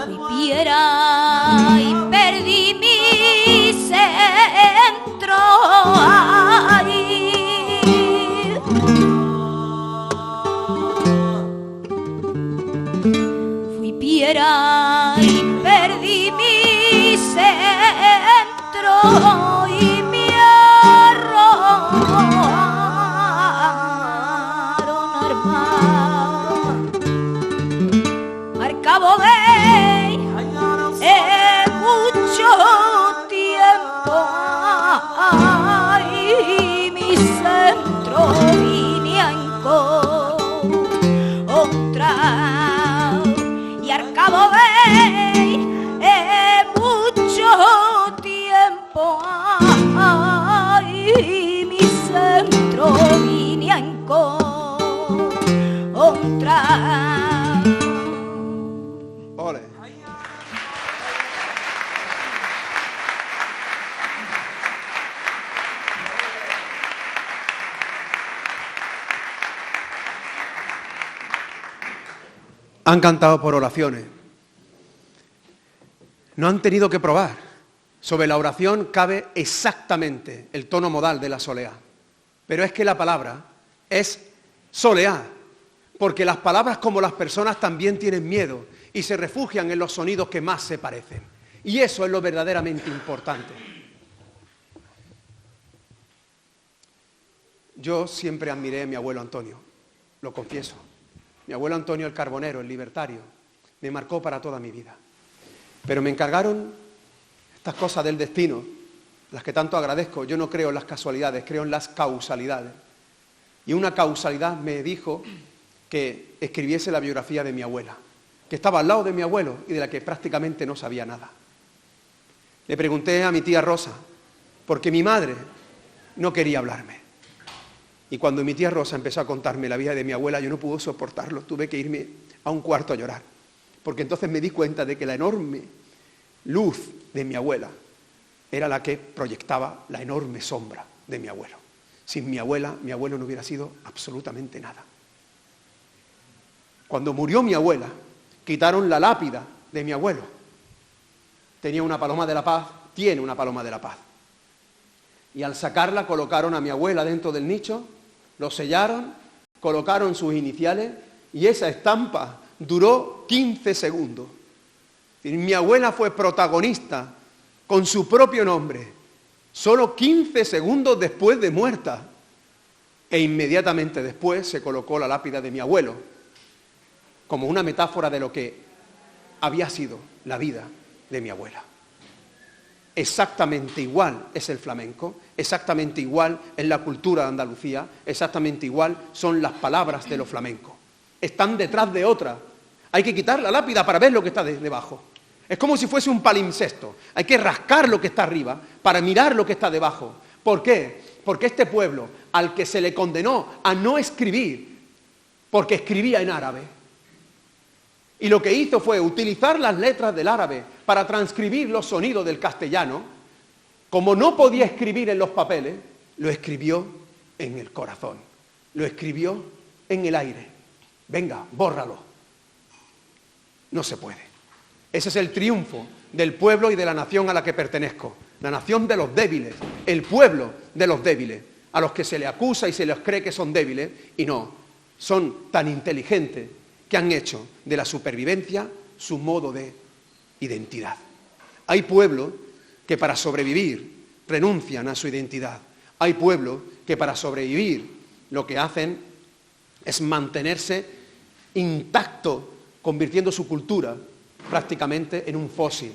[SPEAKER 3] Fui piedra y perdí mi centro. Ay. Fui piedra y perdí mi centro y me arrojaron armar. Al cabo de mucho tiempo, ay, mi centro vine a encontrar, y al cabo de mucho tiempo, ay, mi centro vine a encontrar.
[SPEAKER 4] Ole. Han cantado por oraciones. No han tenido que probar. Sobre la oración cabe exactamente el tono modal de la soleá. Pero es que la palabra es soleá, porque las palabras, como las personas, también tienen miedo y se refugian en los sonidos que más se parecen. Y eso es lo verdaderamente importante. Yo siempre admiré a mi abuelo Antonio, lo confieso. Mi abuelo Antonio el Carbonero, el libertario, me marcó para toda mi vida. Pero me encargaron estas cosas del destino, las que tanto agradezco. Yo no creo en las casualidades, creo en las causalidades. Y una causalidad me dijo que escribiese la biografía de mi abuela, que estaba al lado de mi abuelo y de la que prácticamente no sabía nada. Le pregunté a mi tía Rosa, porque mi madre no quería hablarme. Y cuando mi tía Rosa empezó a contarme la vida de mi abuela, yo no pude soportarlo, tuve que irme a un cuarto a llorar. Porque entonces me di cuenta de que la enorme luz de mi abuela era la que proyectaba la enorme sombra de mi abuelo. Sin mi abuela, mi abuelo no hubiera sido absolutamente nada. Cuando murió mi abuela, quitaron la lápida de mi abuelo. Tenía una paloma de la paz, tiene una paloma de la paz. Y al sacarla colocaron a mi abuela dentro del nicho, lo sellaron, colocaron sus iniciales y esa estampa duró 15 segundos. Mi abuela fue protagonista con su propio nombre, solo 15 segundos después de muerta. E inmediatamente después se colocó la lápida de mi abuelo, como una metáfora de lo que había sido la vida de mi abuela. Exactamente igual es el flamenco, exactamente igual es la cultura de Andalucía, exactamente igual son las palabras de los flamencos. Están detrás de otra. Hay que quitar la lápida para ver lo que está debajo. Es como si fuese un palimpsesto. Hay que rascar lo que está arriba para mirar lo que está debajo. ¿Por qué? Porque este pueblo, al que se le condenó a no escribir, porque escribía en árabe, y lo que hizo fue utilizar las letras del árabe para transcribir los sonidos del castellano, como no podía escribir en los papeles, lo escribió en el corazón, lo escribió en el aire. Venga, bórralo. No se puede. Ese es el triunfo del pueblo y de la nación a la que pertenezco. La nación de los débiles, el pueblo de los débiles, a los que se les acusa y se les cree que son débiles, y no, son tan inteligentes que han hecho de la supervivencia su modo de identidad. Hay pueblos que para sobrevivir renuncian a su identidad. Hay pueblos que para sobrevivir lo que hacen es mantenerse intacto, convirtiendo su cultura prácticamente en un fósil.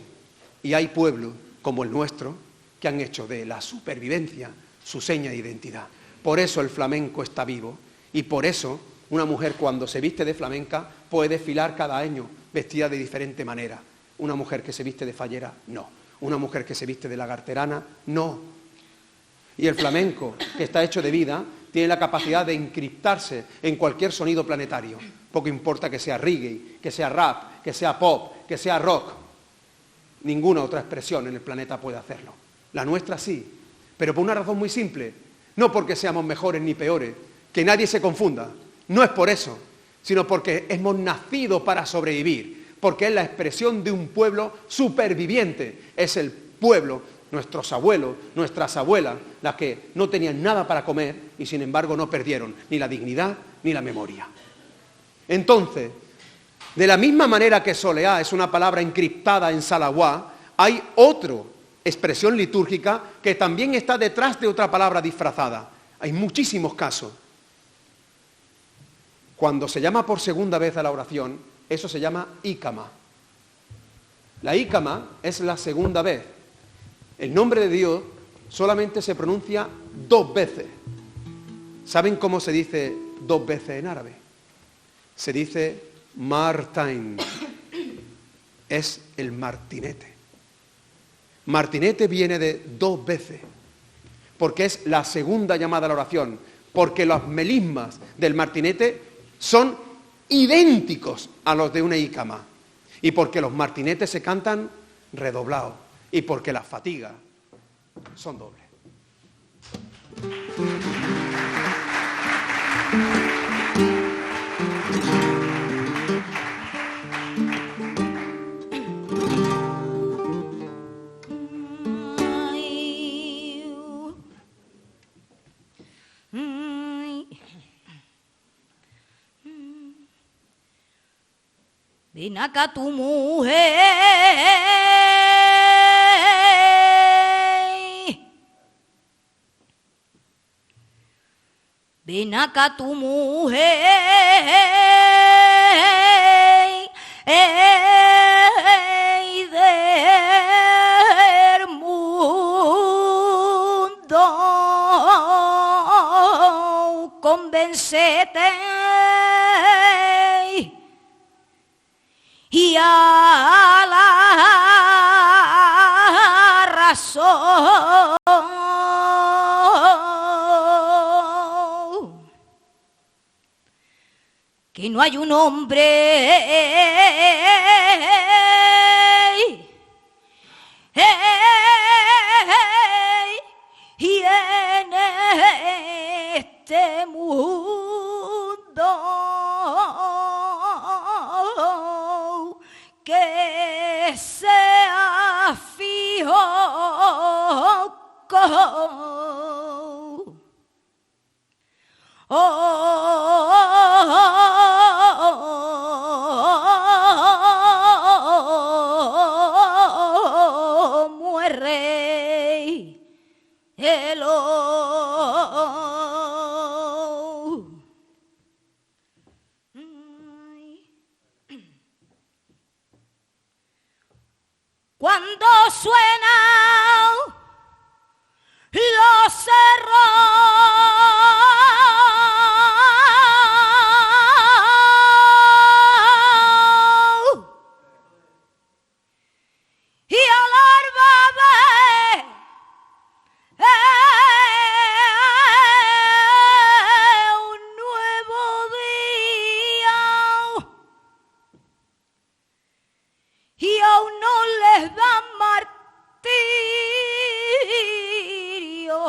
[SPEAKER 4] Y hay pueblos como el nuestro que han hecho de la supervivencia su seña de identidad. Por eso el flamenco está vivo y por eso una mujer cuando se viste de flamenca puede desfilar cada año vestida de diferente manera. Una mujer que se viste de fallera, no. Una mujer que se viste de lagarterana, no. Y el flamenco, que está hecho de vida, tiene la capacidad de encriptarse en cualquier sonido planetario. Poco importa que sea reggae, que sea rap, que sea pop, que sea rock. Ninguna otra expresión en el planeta puede hacerlo. La nuestra sí, pero por una razón muy simple. No porque seamos mejores ni peores, que nadie se confunda. No es por eso, sino porque hemos nacido para sobrevivir, porque es la expresión de un pueblo superviviente. Es el pueblo, nuestros abuelos, nuestras abuelas, las que no tenían nada para comer y sin embargo no perdieron ni la dignidad ni la memoria. Entonces, de la misma manera que soleá es una palabra encriptada en salawá, hay otra expresión litúrgica que también está detrás de otra palabra disfrazada. Hay muchísimos casos. Cuando se llama por segunda vez a la oración, eso se llama ícama. La ícama es la segunda vez. El nombre de Dios solamente se pronuncia 2 veces. ¿Saben cómo se dice 2 veces en árabe? Se dice martain. Es el martinete. Martinete viene de 2 veces, porque es la segunda llamada a la oración, porque los melismas del martinete son idénticos a los de una ícama, y porque los martinetes se cantan redoblados, y porque las fatigas son dobles.
[SPEAKER 3] Ven acá tu mujer, ven acá tu mujer, del mundo, convéncete. Y a la razón que no hay un hombre y en este mundo que sea fijo como el rey cuando suenan los cerros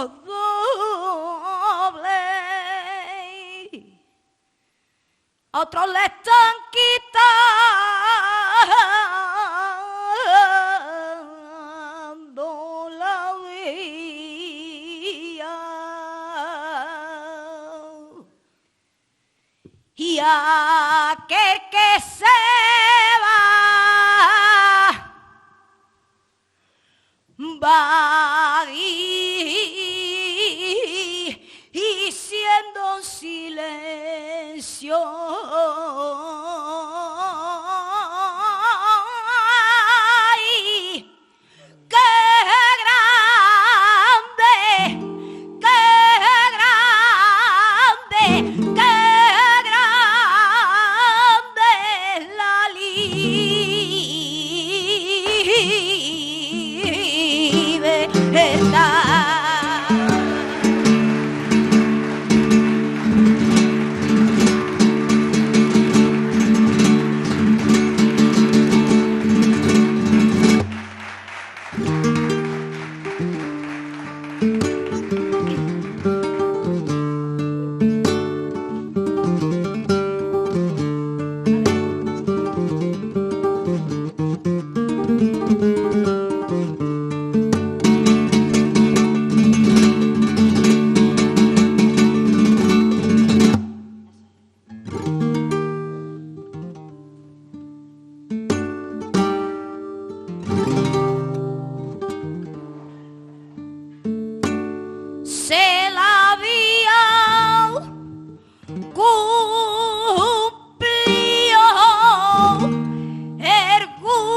[SPEAKER 3] doble. Otros le están quitando la vida. Y aquel que se va y siendo silencio. Ay, qué grande, qué grande, qué grande es la libertad. Se la había cumplido el gusto.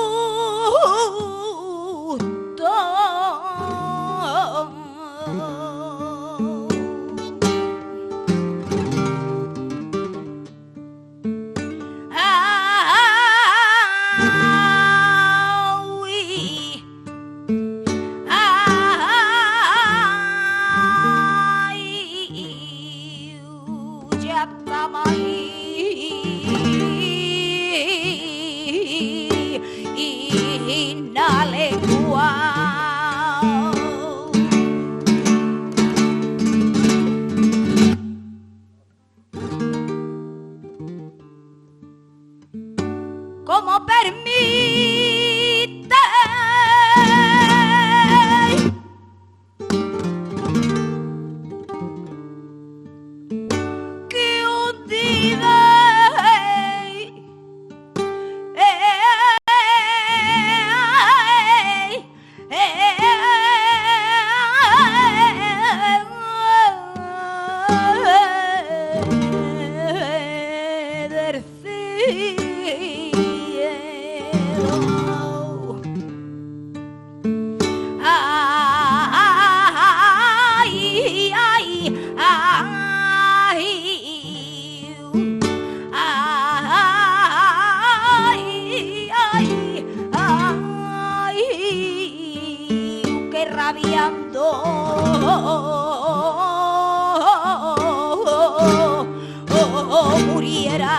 [SPEAKER 3] Ya estaba ahí y la lengua. ¿Cómo permite que un día del cielo? Ay, ay, ay, ay, ay, que rabiando muriera.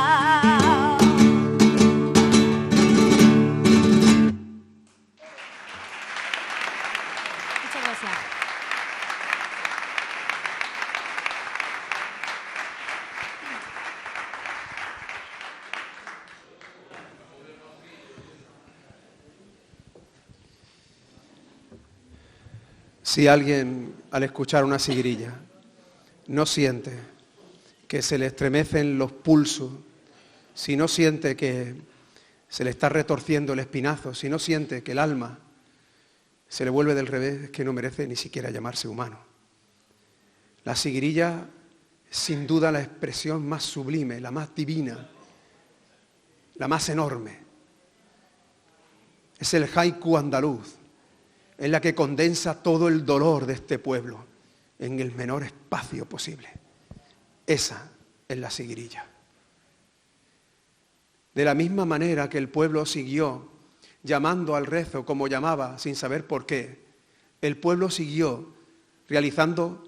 [SPEAKER 3] Muchas gracias.
[SPEAKER 4] Si alguien al escuchar una sigrilla no siente que se le estremecen los pulsos, si no siente que se le está retorciendo el espinazo, si no siente que el alma se le vuelve del revés, es que no merece ni siquiera llamarse humano. La sigrilla es sin duda la expresión más sublime, la más divina, la más enorme. Es el haiku andaluz. Es la que condensa todo el dolor de este pueblo en el menor espacio posible. Esa es la sigrilla. De la misma manera que el pueblo siguió llamando al rezo como llamaba sin saber por qué, el pueblo siguió realizando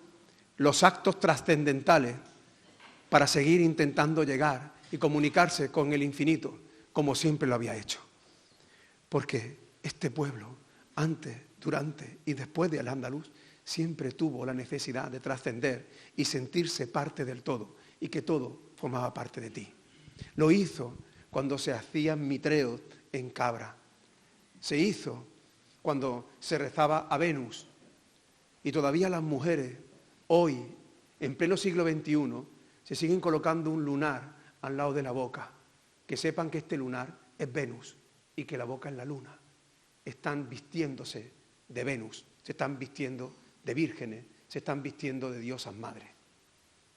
[SPEAKER 4] los actos trascendentales para seguir intentando llegar y comunicarse con el infinito como siempre lo había hecho. Porque este pueblo, antes, durante y después de Al-Ándalus, siempre tuvo la necesidad de trascender y sentirse parte del todo, y que todo formaba parte de ti. Lo hizo cuando se hacían mitreos en Cabra. Se hizo cuando se rezaba a Venus. Y todavía las mujeres, hoy, en pleno siglo XXI, se siguen colocando un lunar al lado de la boca. Que sepan que este lunar es Venus y que la boca es la luna. Están vistiéndose de Venus, se están vistiendo de vírgenes, se están vistiendo de diosas madres.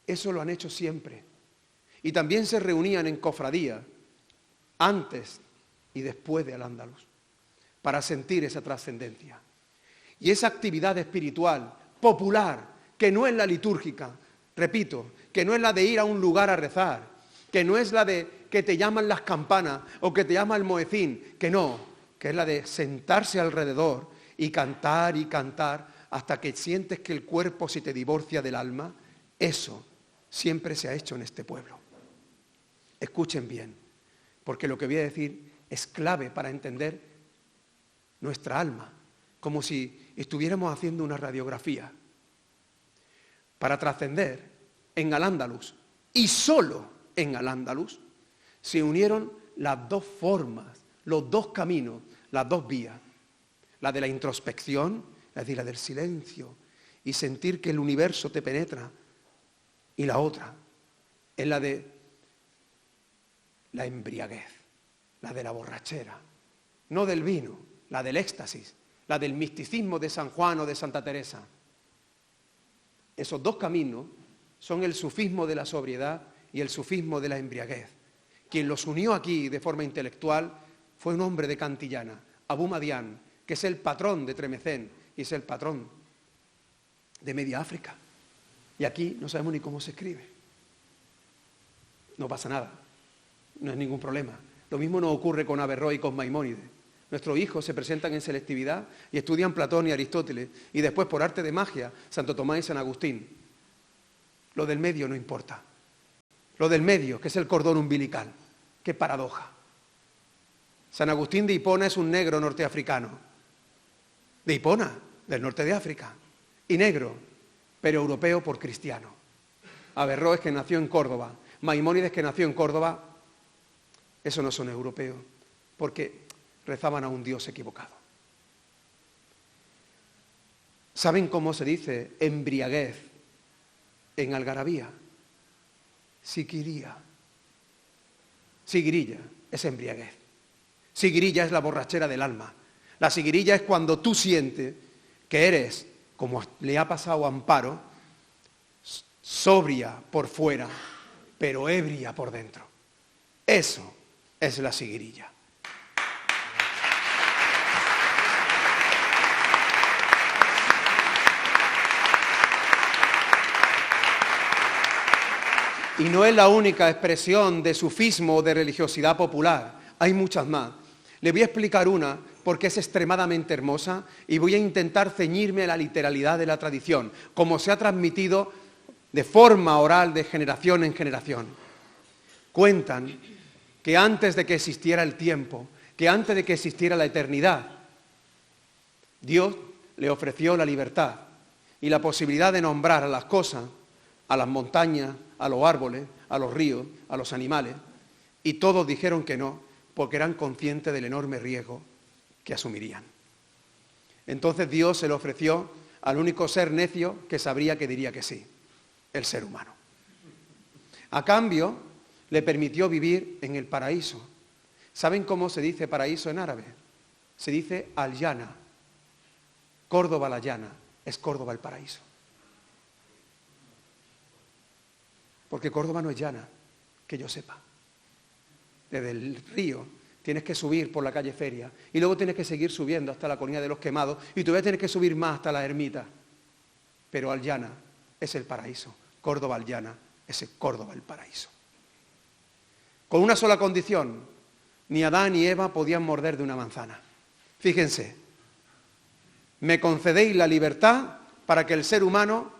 [SPEAKER 4] Eso lo han hecho siempre. Y también se reunían en cofradías antes y después de Al-Ándalus para sentir esa trascendencia. Y esa actividad espiritual, popular, que no es la litúrgica, repito, que no es la de ir a un lugar a rezar, que no es la de que te llaman las campanas o que te llama el muecín, que no, que es la de sentarse alrededor y cantar hasta que sientes que el cuerpo se te divorcia del alma. Eso siempre se ha hecho en este pueblo. Escuchen bien, porque lo que voy a decir es clave para entender nuestra alma, como si estuviéramos haciendo una radiografía. Para trascender en Al-Ándalus, y solo en Al-Ándalus, se unieron las dos formas, los dos caminos, las dos vías. La de la introspección, es decir, la del silencio, y sentir que el universo te penetra. Y la otra es la de la embriaguez, la de la borrachera, no del vino, la del éxtasis, la del misticismo de San Juan o de Santa Teresa. Esos dos caminos son el sufismo de la sobriedad y el sufismo de la embriaguez. Quien los unió aquí de forma intelectual fue un hombre de Cantillana, Abú Madián, que es el patrón de Tremecén y es el patrón de Media África. Y aquí no sabemos ni cómo se escribe. No pasa nada, no es ningún problema. Lo mismo nos ocurre con Averroes y con Maimónides. Nuestros hijos se presentan en selectividad y estudian Platón y Aristóteles y después por arte de magia Santo Tomás y San Agustín. Lo del medio no importa. Lo del medio, que es el cordón umbilical. ¡Qué paradoja! San Agustín de Hipona es un negro norteafricano. De Hipona, del norte de África. Y negro, pero europeo por cristiano. Averroes, que nació en Córdoba. Maimónides, que nació en Córdoba. Eso no son europeos, porque rezaban a un Dios equivocado. ¿Saben cómo se dice embriaguez en algarabía? Siquiría. Siguirilla es embriaguez. Siguirilla es la borrachera del alma. La siguirilla es cuando tú sientes que eres, como le ha pasado a Amparo, sobria por fuera, pero ebria por dentro. Eso es la siguirilla. Y no es la única expresión de sufismo o de religiosidad popular. Hay muchas más. Le voy a explicar una porque es extremadamente hermosa y voy a intentar ceñirme a la literalidad de la tradición, como se ha transmitido de forma oral de generación en generación. Cuentan que antes de que existiera el tiempo, que antes de que existiera la eternidad, Dios le ofreció la libertad y la posibilidad de nombrar a las cosas, a las montañas, a los árboles, a los ríos, a los animales, y todos dijeron que no, porque eran conscientes del enorme riesgo que asumirían. Entonces Dios se le ofreció al único ser necio que sabría que diría que sí, el ser humano. A cambio, le permitió vivir en el paraíso. ¿Saben cómo se dice paraíso en árabe? Se dice al-Llana. Córdoba la llana, es Córdoba el paraíso. Porque Córdoba no es llana, que yo sepa. Desde el río tienes que subir por la calle Feria y luego tienes que seguir subiendo hasta la Colina de los Quemados y todavía tienes que subir más hasta la ermita. Pero al-Llana es el paraíso. Córdoba al-Llana es el Córdoba el paraíso. Con una sola condición, ni Adán ni Eva podían morder de una manzana. Fíjense, me concedéis la libertad para que el ser humano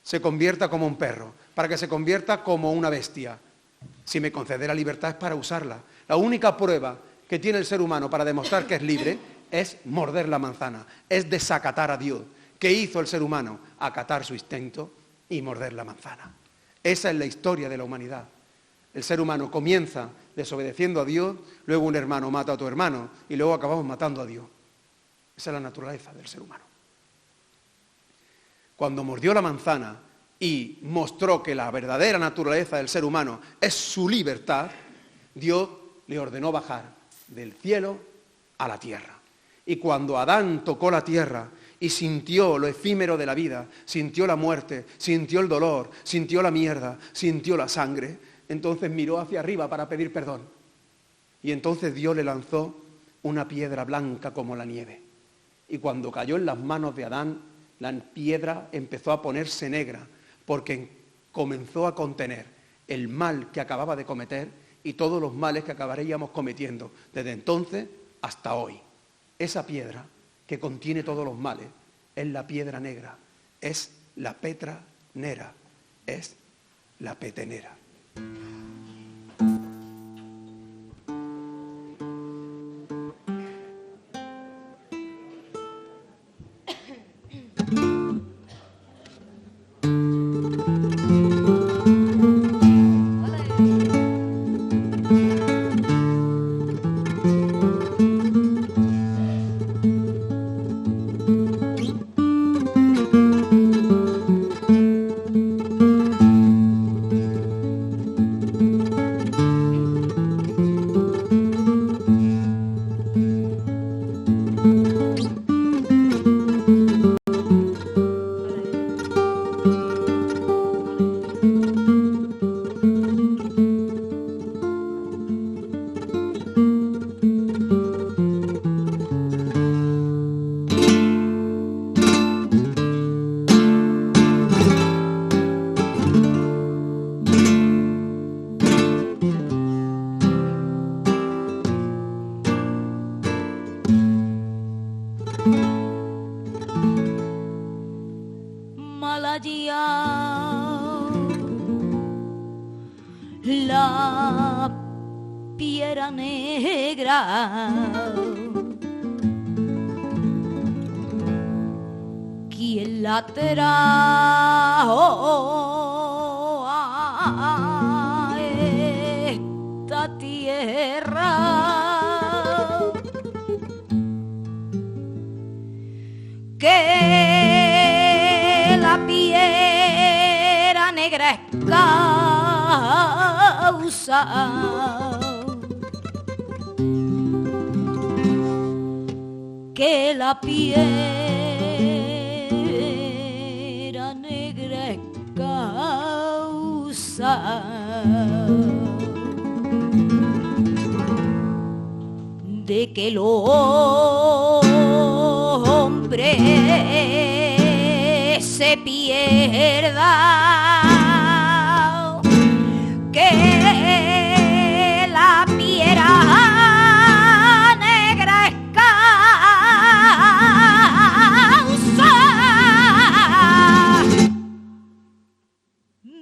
[SPEAKER 4] se convierta como un perro, para que se convierta como una bestia. Si me concede la libertad es para usarla. La única prueba que tiene el ser humano para demostrar que es libre es morder la manzana, es desacatar a Dios, ¿Qué hizo el ser humano? Acatar su instinto y morder la manzana. Esa es la historia de la humanidad. El ser humano comienza desobedeciendo a Dios, luego un hermano mata a otro hermano y luego acabamos matando a Dios. Esa es la naturaleza del ser humano. Cuando mordió la manzana y mostró que la verdadera naturaleza del ser humano es su libertad, Dios le ordenó bajar del cielo a la tierra. Y cuando Adán tocó la tierra y sintió lo efímero de la vida, sintió la muerte, sintió el dolor, sintió la mierda, sintió la sangre, entonces miró hacia arriba para pedir perdón. Y entonces Dios le lanzó una piedra blanca como la nieve. Y cuando cayó en las manos de Adán, la piedra empezó a ponerse negra, porque comenzó a contener el mal que acababa de cometer y todos los males que acabaríamos cometiendo desde entonces hasta hoy. Esa piedra que contiene todos los males es la piedra negra, es la petra nera, es la petenera.
[SPEAKER 3] La piedra negra, quien la trajo a esta tierra, que la piedra negra es causa que la piedra negra es causa de que el hombre se pierda, que la piedra negra es causa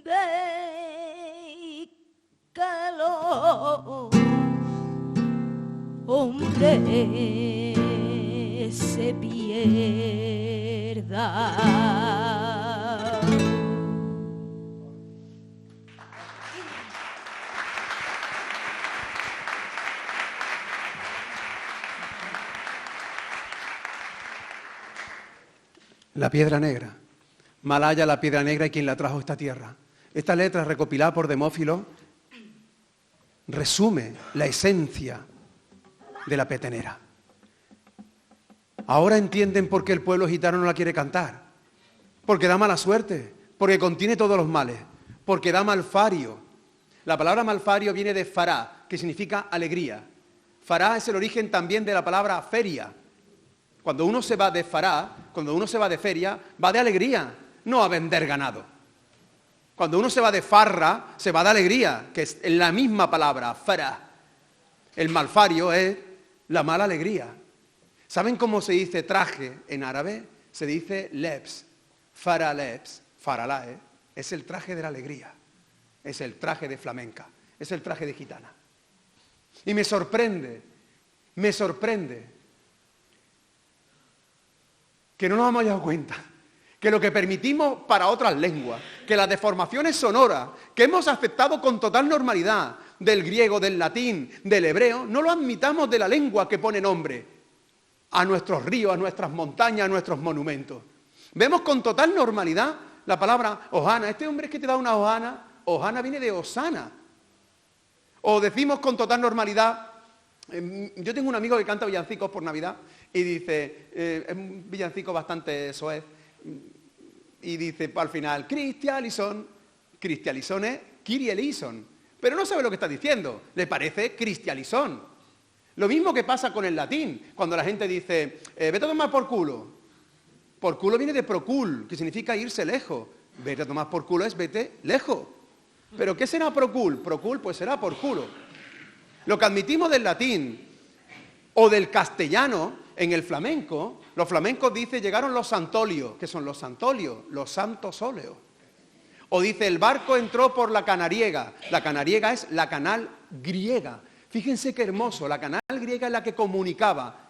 [SPEAKER 3] de que el hombre se pierda.
[SPEAKER 4] La piedra negra. Malaya, la piedra negra y quien la trajo a esta tierra. Esta letra, recopilada por Demófilo, resume la esencia de la petenera. Ahora entienden por qué el pueblo gitano no la quiere cantar. Porque da mala suerte, porque contiene todos los males, porque da malfario. La palabra malfario viene de fará, que significa alegría. Fará es el origen también de la palabra feria. Cuando uno se va de fará, cuando uno se va de feria, va de alegría, no a vender ganado. Cuando uno se va de farra, se va de alegría, que es la misma palabra, fará. El malfario es la mala alegría. ¿Saben cómo se dice traje en árabe? Se dice lebs. Farah lebs, faralae, es el traje de la alegría. Es el traje de flamenca, es el traje de gitana. Y me sorprende que no nos hemos dado cuenta que lo que permitimos para otras lenguas, que las deformaciones sonoras que hemos aceptado con total normalidad del griego, del latín, del hebreo, no lo admitamos de la lengua que pone nombre a nuestros ríos, a nuestras montañas, a nuestros monumentos. Vemos con total normalidad la palabra hojana. Este hombre es que te da una hojana. Hojana viene de hosana. O decimos con total normalidad, yo tengo un amigo que canta villancicos por Navidad y dice, es un villancico bastante soez, y dice al final, Cristialison es Kyrie eleison, pero no sabe lo que está diciendo, le parece Cristialison. Lo mismo que pasa con el latín, cuando la gente dice, vete a tomar por culo. Por culo viene de procul, que significa irse lejos. Vete a tomar por culo es vete lejos. ¿Pero qué será procul? Procul pues será por culo. Lo que admitimos del latín o del castellano en el flamenco, los flamencos dicen llegaron los santolios. ¿Qué son los santolios? Los santos óleos. O dice el barco entró por la canariega. La canariega es la canal griega. Fíjense qué hermoso, la canal griega es la que comunicaba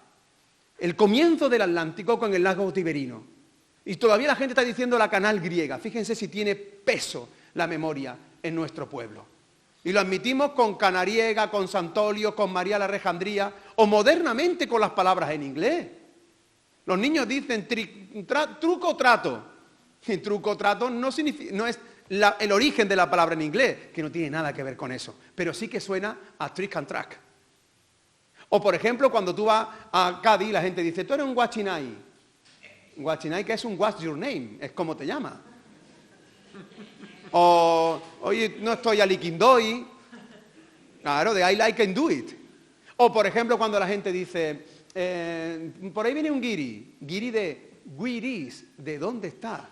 [SPEAKER 4] el comienzo del Atlántico con el lago Tiberino. Y todavía la gente está diciendo la canal griega. Fíjense si tiene peso la memoria en nuestro pueblo. Y lo admitimos con canariega, con Santolio, con María la Alejandría, o modernamente con las palabras en inglés. Los niños dicen truco o trato. Y truco o trato no es el origen de la palabra en inglés, que no tiene nada que ver con eso, pero sí que suena a trick and track. O por ejemplo, cuando tú vas a Cádiz, la gente dice, tú eres un guachinay. Guachinay, que es un what's your name, es como te llamas. O, oye, no estoy a liquindoy. Claro, de I like and do it. O por ejemplo, cuando la gente dice, por ahí viene un guiri. Guiri de guiris, ¿de dónde está?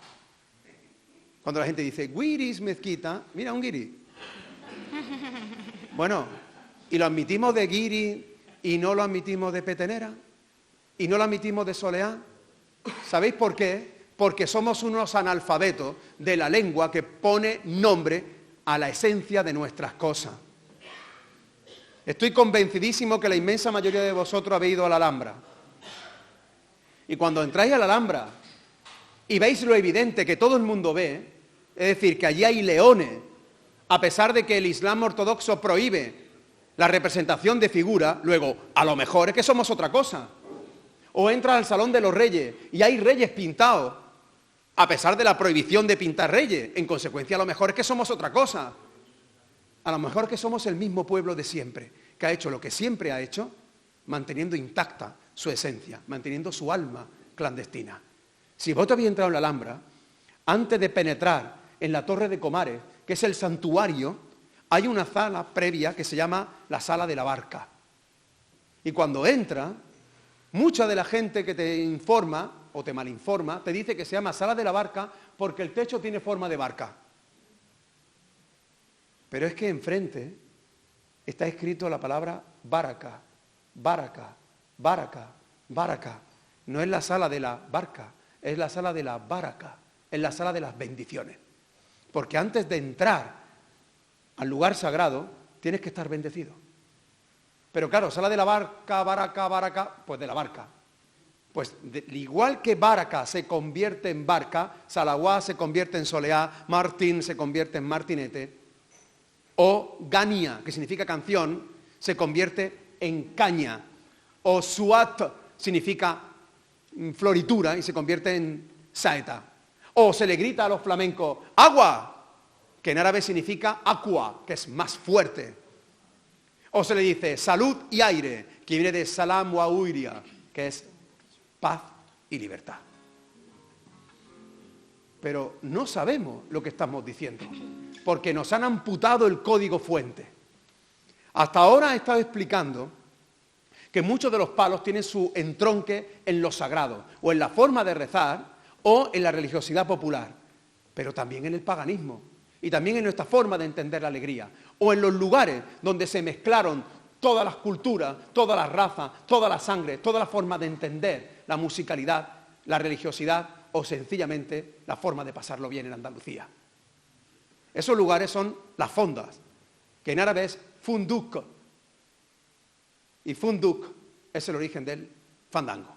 [SPEAKER 4] Cuando la gente dice, guiris mezquita, mira un guiri. Bueno, y lo admitimos de guiri y no lo admitimos de petenera. Y no lo admitimos de soleá. ¿Sabéis por qué? Porque somos unos analfabetos de la lengua que pone nombre a la esencia de nuestras cosas. Estoy convencidísimo que la inmensa mayoría de vosotros habéis ido a la Alhambra. Y cuando entráis a la Alhambra y veis lo evidente que todo el mundo ve, es decir, que allí hay leones, a pesar de que el Islam ortodoxo prohíbe la representación de figuras, luego, a lo mejor es que somos otra cosa. O entras al Salón de los Reyes y hay reyes pintados, a pesar de la prohibición de pintar reyes. En consecuencia, a lo mejor es que somos otra cosa. A lo mejor es que somos el mismo pueblo de siempre, que ha hecho lo que siempre ha hecho, manteniendo intacta su esencia, manteniendo su alma clandestina. Si vos te habéis entrado en la Alhambra, antes de penetrar en la Torre de Comares, que es el santuario, hay una sala previa que se llama la Sala de la Barca. Y cuando entra, mucha de la gente que te informa o te malinforma, te dice que se llama Sala de la Barca porque el techo tiene forma de barca. Pero es que enfrente está escrito la palabra baraka, baraka, baraka, baraka. No es la sala de la barca, es la sala de la baraka, es la sala de las bendiciones. Porque antes de entrar al lugar sagrado, tienes que estar bendecido. Pero claro, sala de la barca, baraka, baraka, pues de la barca. Pues igual que baraka se convierte en barca, salawá se convierte en soleá, martín se convierte en martinete, o gania, que significa canción, se convierte en caña, o suat significa floritura y se convierte en saeta. O se le grita a los flamencos, agua, que en árabe significa aqua, que es más fuerte. O se le dice salud y aire, que viene de salam wa uiria, que es paz y libertad. Pero no sabemos lo que estamos diciendo, porque nos han amputado el código fuente. Hasta ahora he estado explicando que muchos de los palos tienen su entronque en lo sagrado, o en la forma de rezar, o en la religiosidad popular, pero también en el paganismo, y también en nuestra forma de entender la alegría, o en los lugares donde se mezclaron todas las culturas, todas las razas, toda la sangre, toda la forma de entender la musicalidad, la religiosidad, o sencillamente la forma de pasarlo bien en Andalucía. Esos lugares son las fondas, que en árabe es funduk. Y funduk es el origen del fandango.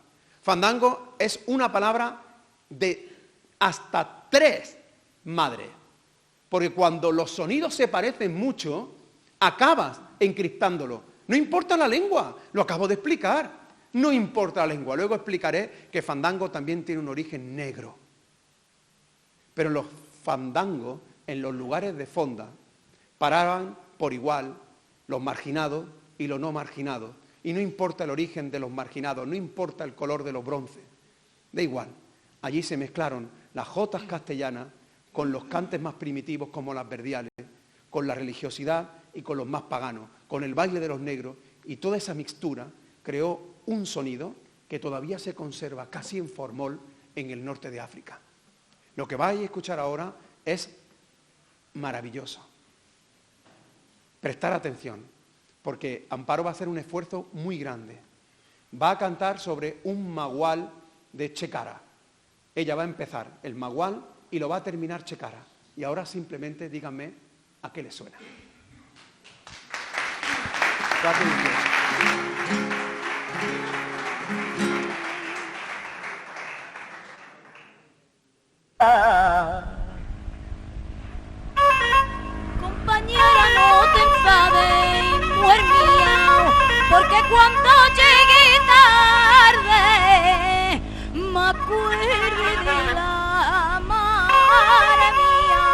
[SPEAKER 4] Fandango es una palabra de hasta 3 madres, porque cuando los sonidos se parecen mucho, acabas encriptándolo. No importa la lengua, lo acabo de explicar, no importa la lengua. Luego explicaré que fandango también tiene un origen negro. Pero los fandangos en los lugares de fonda paraban por igual los marginados y los no marginados. Y no importa el origen de los marginados, no importa el color de los bronces, da igual. Allí se mezclaron las jotas castellanas con los cantes más primitivos como las verdiales, con la religiosidad y con los más paganos, con el baile de los negros, y toda esa mixtura creó un sonido que todavía se conserva casi en formol en el norte de África. Lo que vais a escuchar ahora es maravilloso. Prestar atención, porque Amparo va a hacer un esfuerzo muy grande. Va a cantar sobre un magual de Checara. Ella va a empezar el magual y lo va a terminar Checara. Y ahora simplemente díganme a qué le suena.
[SPEAKER 3] Compañera, no te enfades, mujer mía, porque cuando llegué tarde me acuerdo de la madre mía.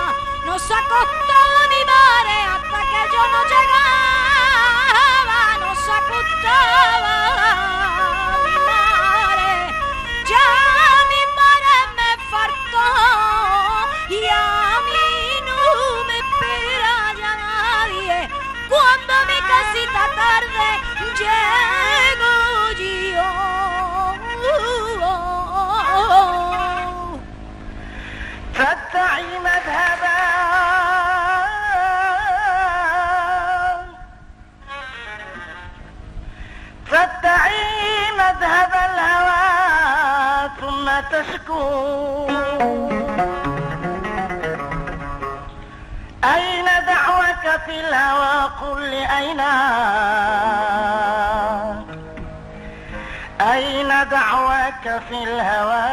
[SPEAKER 3] Nos acostó mi madre hasta que yo no llegaba, nos acostaba mi madre, ya mi madre me faltó y a mí no me espera ya nadie. Cuando mi casita tarde llego yo,
[SPEAKER 1] فتعي مذهبا فتعي مذهب الهوى ثم تشكو أين دعوك في الهوى قل لي أين دعوك في الهوى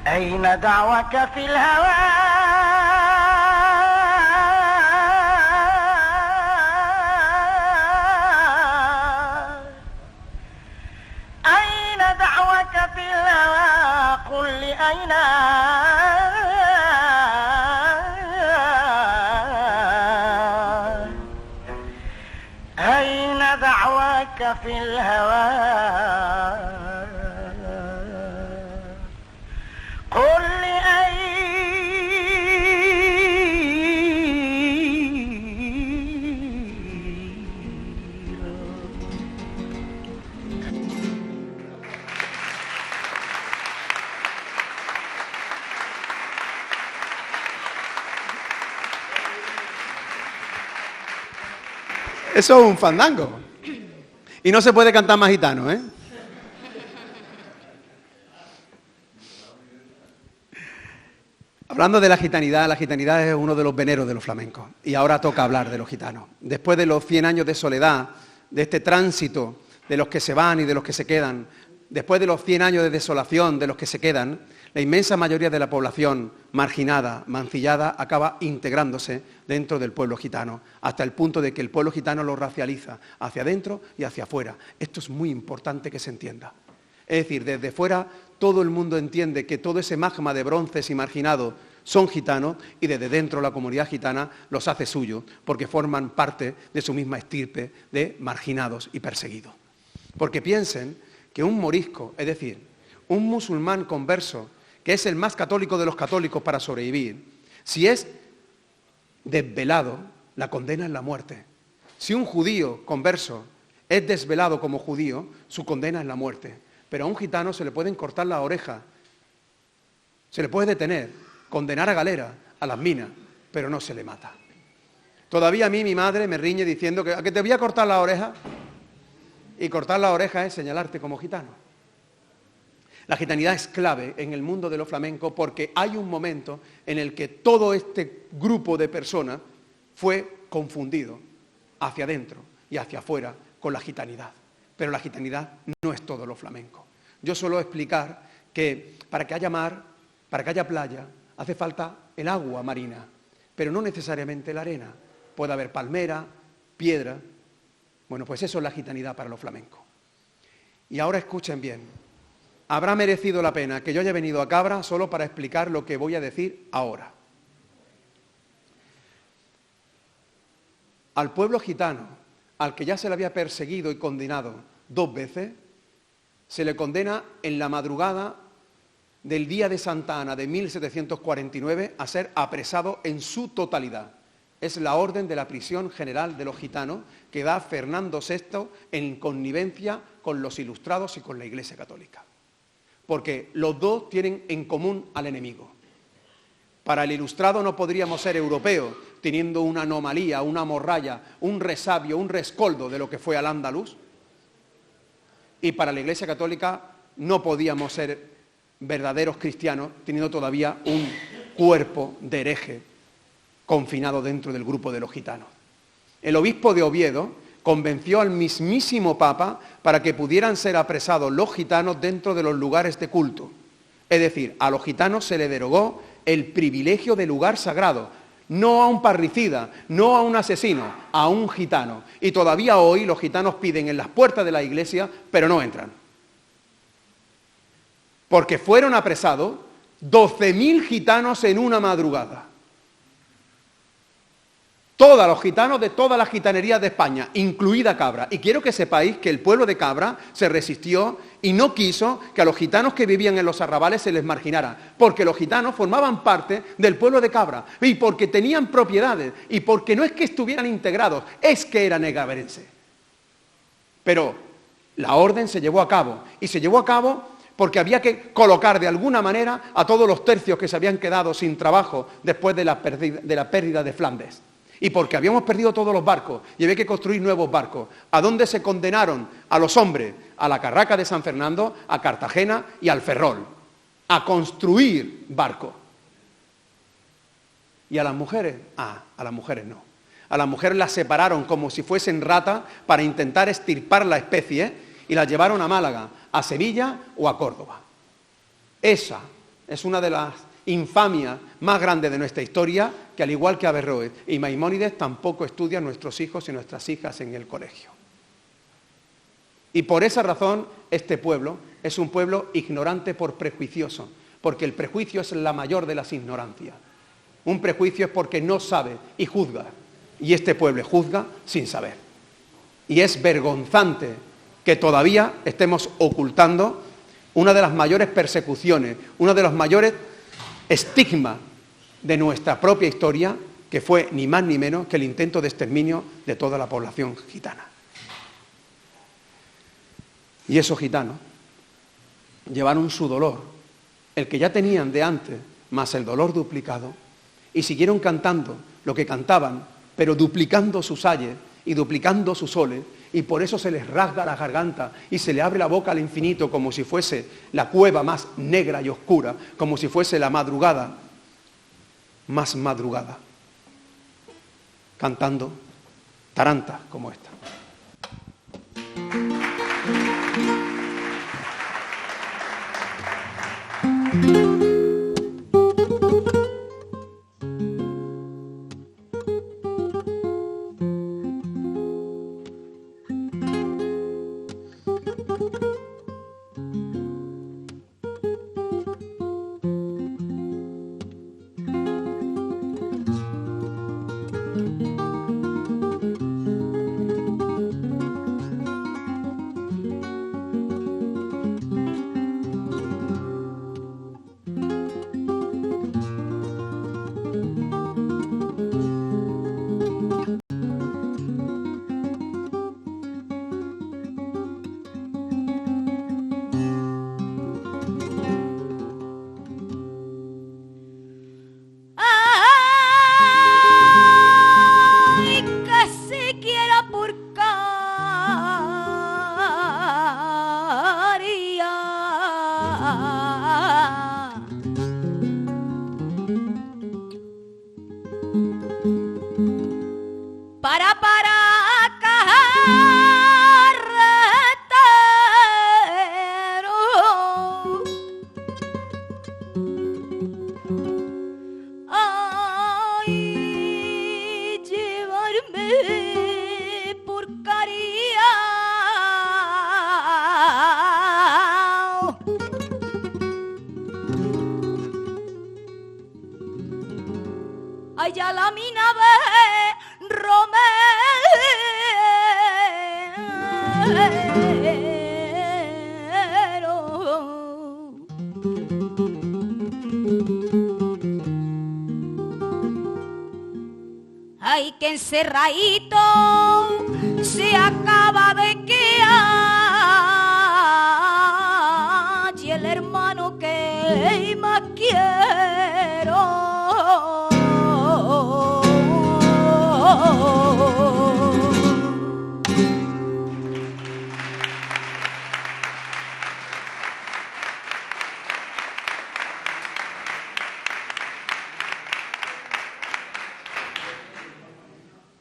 [SPEAKER 1] أين دعوك في الهوى أين دعوك في الهوى قل لي أين دعوك في الهوى قل لي
[SPEAKER 4] Eso es un fandango. Y no se puede cantar más gitano, ¿eh? Hablando de la gitanidad es uno de los veneros de los flamencos. Y ahora toca hablar de los gitanos. Después de los 100 años de soledad, de este tránsito de los que se van y de los que se quedan, después de los 100 años de desolación de los que se quedan, la inmensa mayoría de la población marginada, mancillada, acaba integrándose dentro del pueblo gitano, hasta el punto de que el pueblo gitano lo racializa hacia adentro y hacia afuera. Esto es muy importante que se entienda. Es decir, desde fuera todo el mundo entiende que todo ese magma de bronces y marginados son gitanos, y desde dentro la comunidad gitana los hace suyos, porque forman parte de su misma estirpe de marginados y perseguidos. Porque piensen que un morisco, es decir, un musulmán converso, que es el más católico de los católicos para sobrevivir, si es desvelado, la condena es la muerte. Si un judío converso es desvelado como judío, su condena es la muerte. Pero a un gitano se le pueden cortar las orejas, se le puede detener, condenar a galera, a las minas, pero no se le mata. Todavía a mí mi madre me riñe diciendo que ¿a que te voy a cortar la oreja? Y cortar la oreja es señalarte como gitano. La gitanidad es clave en el mundo de lo flamenco porque hay un momento en el que todo este grupo de personas fue confundido hacia adentro y hacia afuera con la gitanidad. Pero la gitanidad no es todo lo flamenco. Yo suelo explicar que para que haya mar, para que haya playa, hace falta el agua marina, pero no necesariamente la arena. Puede haber palmera, piedra. Bueno, pues eso es la gitanidad para los flamencos. Y ahora escuchen bien. Habrá merecido la pena que yo haya venido a Cabra solo para explicar lo que voy a decir ahora. Al pueblo gitano, al que ya se le había perseguido y condenado 2 veces, se le condena en la madrugada del día de Santa Ana de 1749 a ser apresado en su totalidad. Es la orden de la prisión general de los gitanos que da Fernando VI en connivencia con los ilustrados y con la Iglesia Católica. Porque los dos tienen en común al enemigo. Para el ilustrado no podríamos ser europeos teniendo una anomalía, una morralla, un resabio, un rescoldo de lo que fue Al-Ándalus. Y para la Iglesia Católica no podíamos ser verdaderos cristianos teniendo todavía un cuerpo de hereje confinado dentro del grupo de los gitanos. El obispo de Oviedo convenció al mismísimo Papa para que pudieran ser apresados los gitanos dentro de los lugares de culto. Es decir, a los gitanos se le derogó el privilegio de lugar sagrado, no a un parricida, no a un asesino, a un gitano. Y todavía hoy los gitanos piden en las puertas de la iglesia, pero no entran. Porque fueron apresados 12.000 gitanos en una madrugada. Todos los gitanos de todas las gitanerías de España, incluida Cabra. Y quiero que sepáis que el pueblo de Cabra se resistió y no quiso que a los gitanos que vivían en los arrabales se les marginara, porque los gitanos formaban parte del pueblo de Cabra, y porque tenían propiedades, y porque no es que estuvieran integrados, es que eran egaverenses. Pero la orden se llevó a cabo, y se llevó a cabo porque había que colocar de alguna manera a todos los tercios que se habían quedado sin trabajo después de la pérdida de Flandes. Y porque habíamos perdido todos los barcos y había que construir nuevos barcos. ¿A dónde se condenaron a los hombres? A la Carraca de San Fernando, a Cartagena y al Ferrol. A construir barcos. ¿Y a las mujeres? A las mujeres no. A las mujeres las separaron como si fuesen ratas para intentar extirpar la especie y las llevaron a Málaga, a Sevilla o a Córdoba. Esa es una de las infamia más grande de nuestra historia, que al igual que Averroes y Maimónides tampoco estudian nuestros hijos y nuestras hijas en el colegio. Y por esa razón este pueblo es un pueblo ignorante por prejuicioso, porque el prejuicio es la mayor de las ignorancias. Un prejuicio es porque no sabe y juzga, y este pueblo juzga sin saber. Y es vergonzante que todavía estemos ocultando una de las mayores persecuciones, uno de los mayores estigma de nuestra propia historia, que fue ni más ni menos que el intento de exterminio de toda la población gitana. Y esos gitanos llevaron su dolor, el que ya tenían de antes, más el dolor duplicado, y siguieron cantando lo que cantaban, pero duplicando sus ayes y duplicando sus soles, y por eso se les rasga la garganta y se le abre la boca al infinito como si fuese la cueva más negra y oscura, como si fuese la madrugada más madrugada, cantando tarantas como esta.
[SPEAKER 3] ya la mina de Romero. Ay, que encerradito se acaba de quedar y el hermano que más quiero.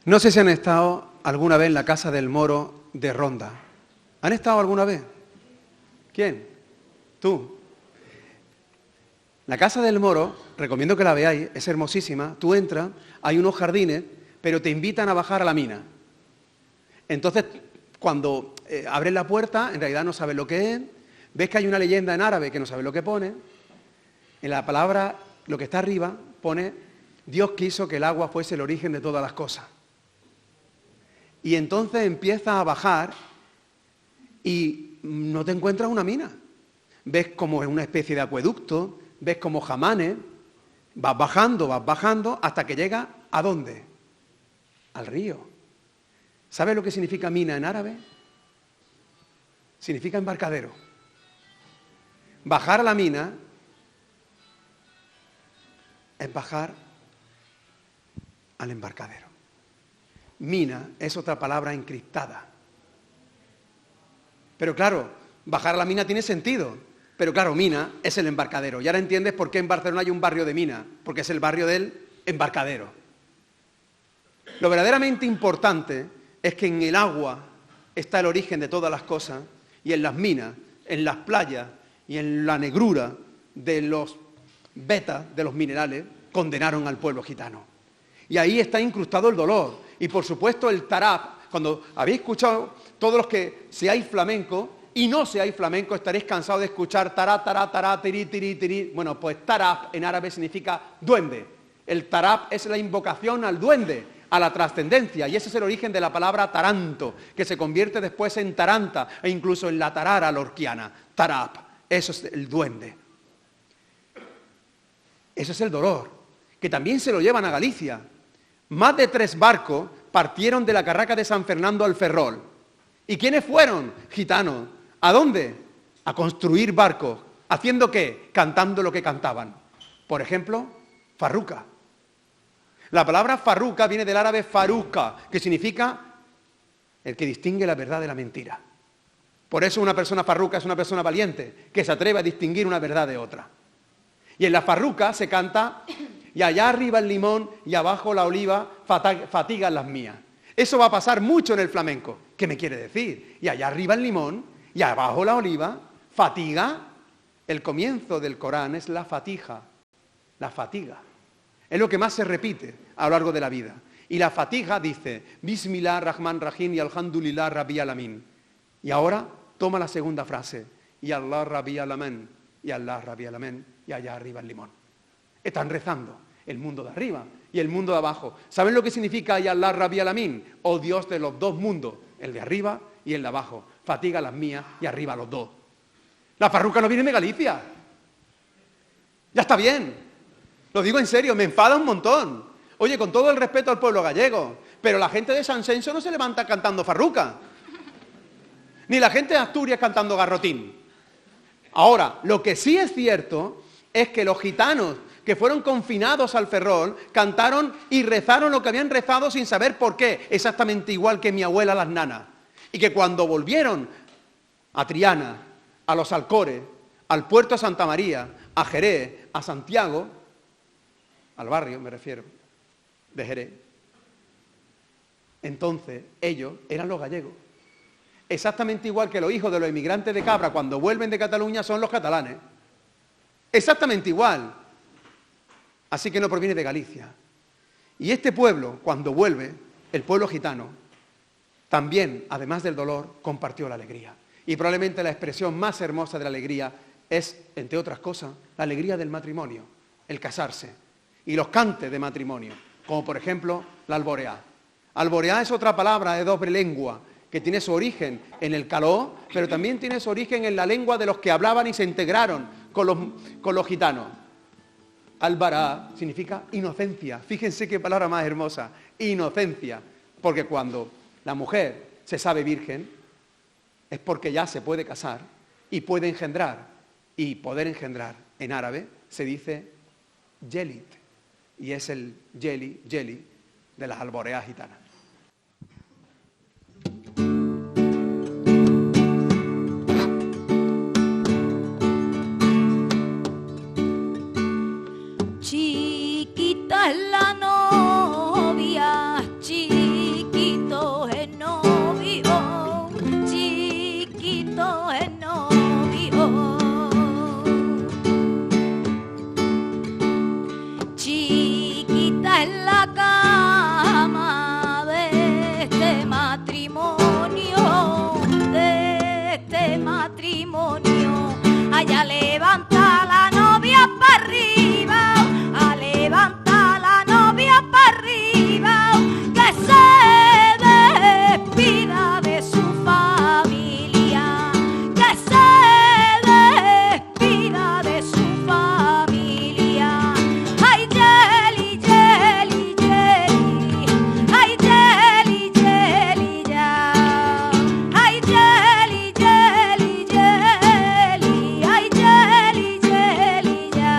[SPEAKER 4] No sé si han estado alguna vez en la Casa del Moro de Ronda. ¿Han estado alguna vez? ¿Quién? Tú. La Casa del Moro, recomiendo que la veáis, es hermosísima. Tú entras, hay unos jardines, pero te invitan a bajar a la mina. Entonces, cuando abres la puerta, en realidad no sabes lo que es, ves que hay una leyenda en árabe que no sabes lo que pone. En la palabra, lo que está arriba, pone: Dios quiso que el agua fuese el origen de todas las cosas. Y entonces empiezas a bajar y no te encuentras una mina. Ves como es una especie de acueducto, ves como jamanes, vas bajando, hasta que llegas ¿a dónde? Al río. ¿Sabes lo que significa mina en árabe? Significa embarcadero. Bajar a la mina es bajar al embarcadero. Mina es otra palabra encriptada. Pero claro, bajar a la mina tiene sentido. Pero claro, mina es el embarcadero. Y ahora entiendes por qué en Barcelona hay un barrio de mina. Porque es el barrio del embarcadero. Lo verdaderamente importante es que en el agua está el origen de todas las cosas. Y en las minas, en las playas y en la negrura de los vetas, de los minerales, condenaron al pueblo gitano. Y ahí está incrustado el dolor. Y por supuesto el tarab. Cuando habéis escuchado, todos los que seáis flamenco y no seáis flamenco, estaréis cansados de escuchar tará, tará, tará, tirí, tirí, tirí. Bueno, pues tarab en árabe significa duende. El tarab es la invocación al duende, a la trascendencia. Y ese es el origen de la palabra taranto, que se convierte después en taranta e incluso en la tarara lorquiana. Tarab, eso es el duende. Eso es el dolor, que también se lo llevan a Galicia. Más de 3 barcos partieron de la Carraca de San Fernando al Ferrol. ¿Y quiénes fueron? Gitanos. ¿A dónde? A construir barcos. ¿Haciendo qué? Cantando lo que cantaban. Por ejemplo, farruca. La palabra farruca viene del árabe faruca, que significa el que distingue la verdad de la mentira. Por eso una persona farruca es una persona valiente, que se atreve a distinguir una verdad de otra. Y en la farruca se canta: y allá arriba el limón y abajo la oliva fatigan las mías. Eso va a pasar mucho en el flamenco. ¿Qué me quiere decir? Y allá arriba el limón y abajo la oliva fatiga. El comienzo del Corán es la fatiga. La fatiga. Es lo que más se repite a lo largo de la vida. Y la fatiga dice: Bismillah, Rahman, Rahim y Alhamdulillah, Rabbi Alamin. Y ahora toma la segunda frase: y Allah, Rabbi Alamin, y Allah, Rabbi Alamin, y allá arriba el limón. Están rezando el mundo de arriba y el mundo de abajo. ¿Saben lo que significa Ya Allah Rabbi Alamin? Oh Dios de los dos mundos, el de arriba y el de abajo. Fatiga las mías y arriba los dos. La farruca no viene de Galicia. Ya está bien. Lo digo en serio, me enfada un montón. Oye, con todo el respeto al pueblo gallego, pero la gente de San Censo no se levanta cantando farruca. Ni la gente de Asturias cantando garrotín. Ahora, lo que sí es cierto es que los gitanos que fueron confinados al Ferrol cantaron y rezaron lo que habían rezado sin saber por qué, exactamente igual que mi abuela las nanas. Y que cuando volvieron a Triana, a los Alcores, al puerto de Santa María, a Jerez, a Santiago, al barrio me refiero, de Jerez, entonces ellos eran los gallegos. Exactamente igual que los hijos de los inmigrantes de Cabra cuando vuelven de Cataluña son los catalanes. Exactamente igual. Así que no proviene de Galicia. Y este pueblo, cuando vuelve, el pueblo gitano, también, además del dolor, compartió la alegría. Y probablemente la expresión más hermosa de la alegría es, entre otras cosas, la alegría del matrimonio, el casarse. Y los cantes de matrimonio. como por ejemplo la alboreá. Alboreá es otra palabra de doble lengua, que tiene su origen en el caló, pero también tiene su origen en la lengua de los que hablaban y se integraron con los gitanos. Albará significa inocencia. Fíjense qué palabra más hermosa, inocencia. Porque cuando la mujer se sabe virgen, es porque ya se puede casar y puede engendrar. Y poder engendrar en árabe se dice yelit, y es el yeli de las alboreas gitanas.
[SPEAKER 3] Chiquita es la novia, chiquito es novio, chiquito es novio. Chiquita es la cama de este matrimonio, allá levanta la novia para arriba. Levanta la novia para arriba, que se despida de su familia, que se despida de su familia. Ay, yeli, yeli, yeli, ay, yeli, yeli, ya. Ay, yeli, yeli, yeli, ay, yeli, yeli, ya.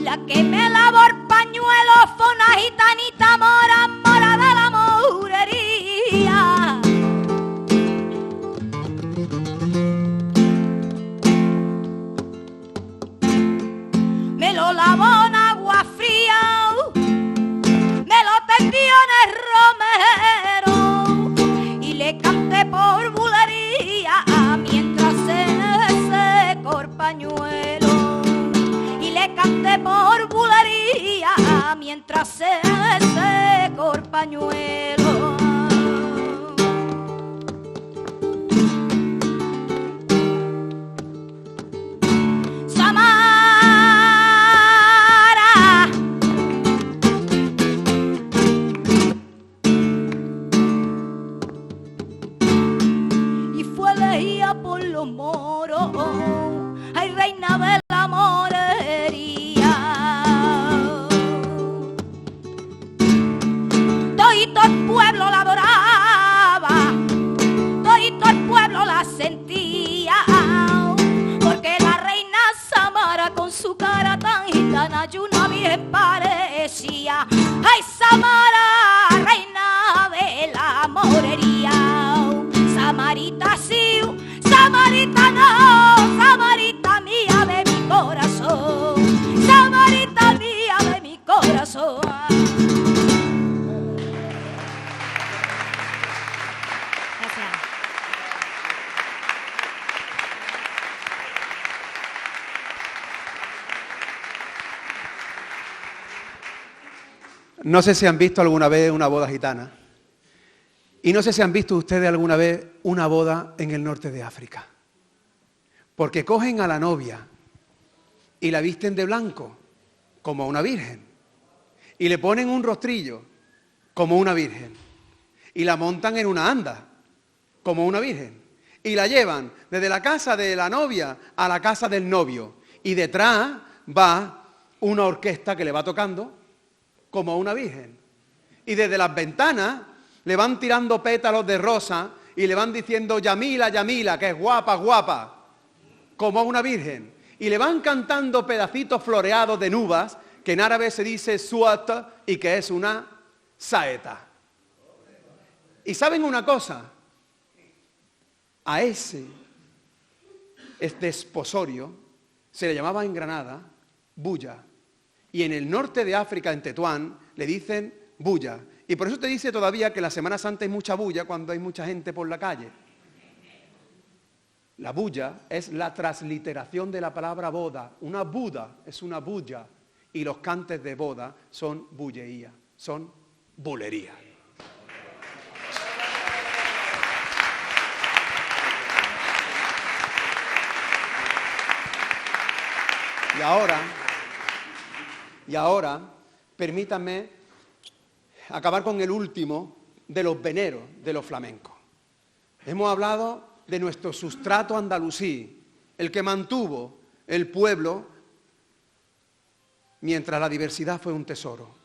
[SPEAKER 3] La que me lavó el pañuelo fue una gitanita mora, mora de la morería. Me lo lavó en agua fría, me lo tendió en el romero y le canté por bulería mientras se secó el pañuelo. Y le canté por bulería mientras se secó el pañuelo. Samara, y fue elegida por los moros, ay, reina de la morería. Todito el pueblo la adoraba, todito el pueblo la sentía, porque la reina Samara con su cara tan gitana y una virgen parecía. Ay, Samara, reina de la morería. Samarita sí, Samarita no, Samarita mía de mi corazón, Samarita mía de mi corazón. Gracias.
[SPEAKER 4] No sé si han visto alguna vez una boda gitana. Y no sé si han visto ustedes alguna vez una boda en el norte de África. Porque cogen a la novia y la visten de blanco, como una virgen. Y le ponen un rostrillo, como una virgen. Y la montan en una anda, como una virgen. Y la llevan desde la casa de la novia a la casa del novio. Y detrás va una orquesta que le va tocando, como una virgen. Y desde las ventanas le van tirando pétalos de rosa y le van diciendo Yamila, Yamila, que es guapa, guapa, como una virgen. Y le van cantando pedacitos floreados de nubes, que en árabe se dice suata y que es una saeta. Y saben una cosa, a ese desposorio se le llamaba en Granada bulla. Y en el norte de África, en Tetuán, le dicen bulla. Y por eso te dice todavía que la Semana Santa hay mucha bulla cuando hay mucha gente por la calle. La bulla es la transliteración de la palabra boda. Una buda es una bulla. Y los cantes de boda son bulleía, son bulería. Y ahora, permítanme acabar con el último de los veneros de los flamencos. Hemos hablado de nuestro sustrato andalusí, el que mantuvo el pueblo mientras la diversidad fue un tesoro.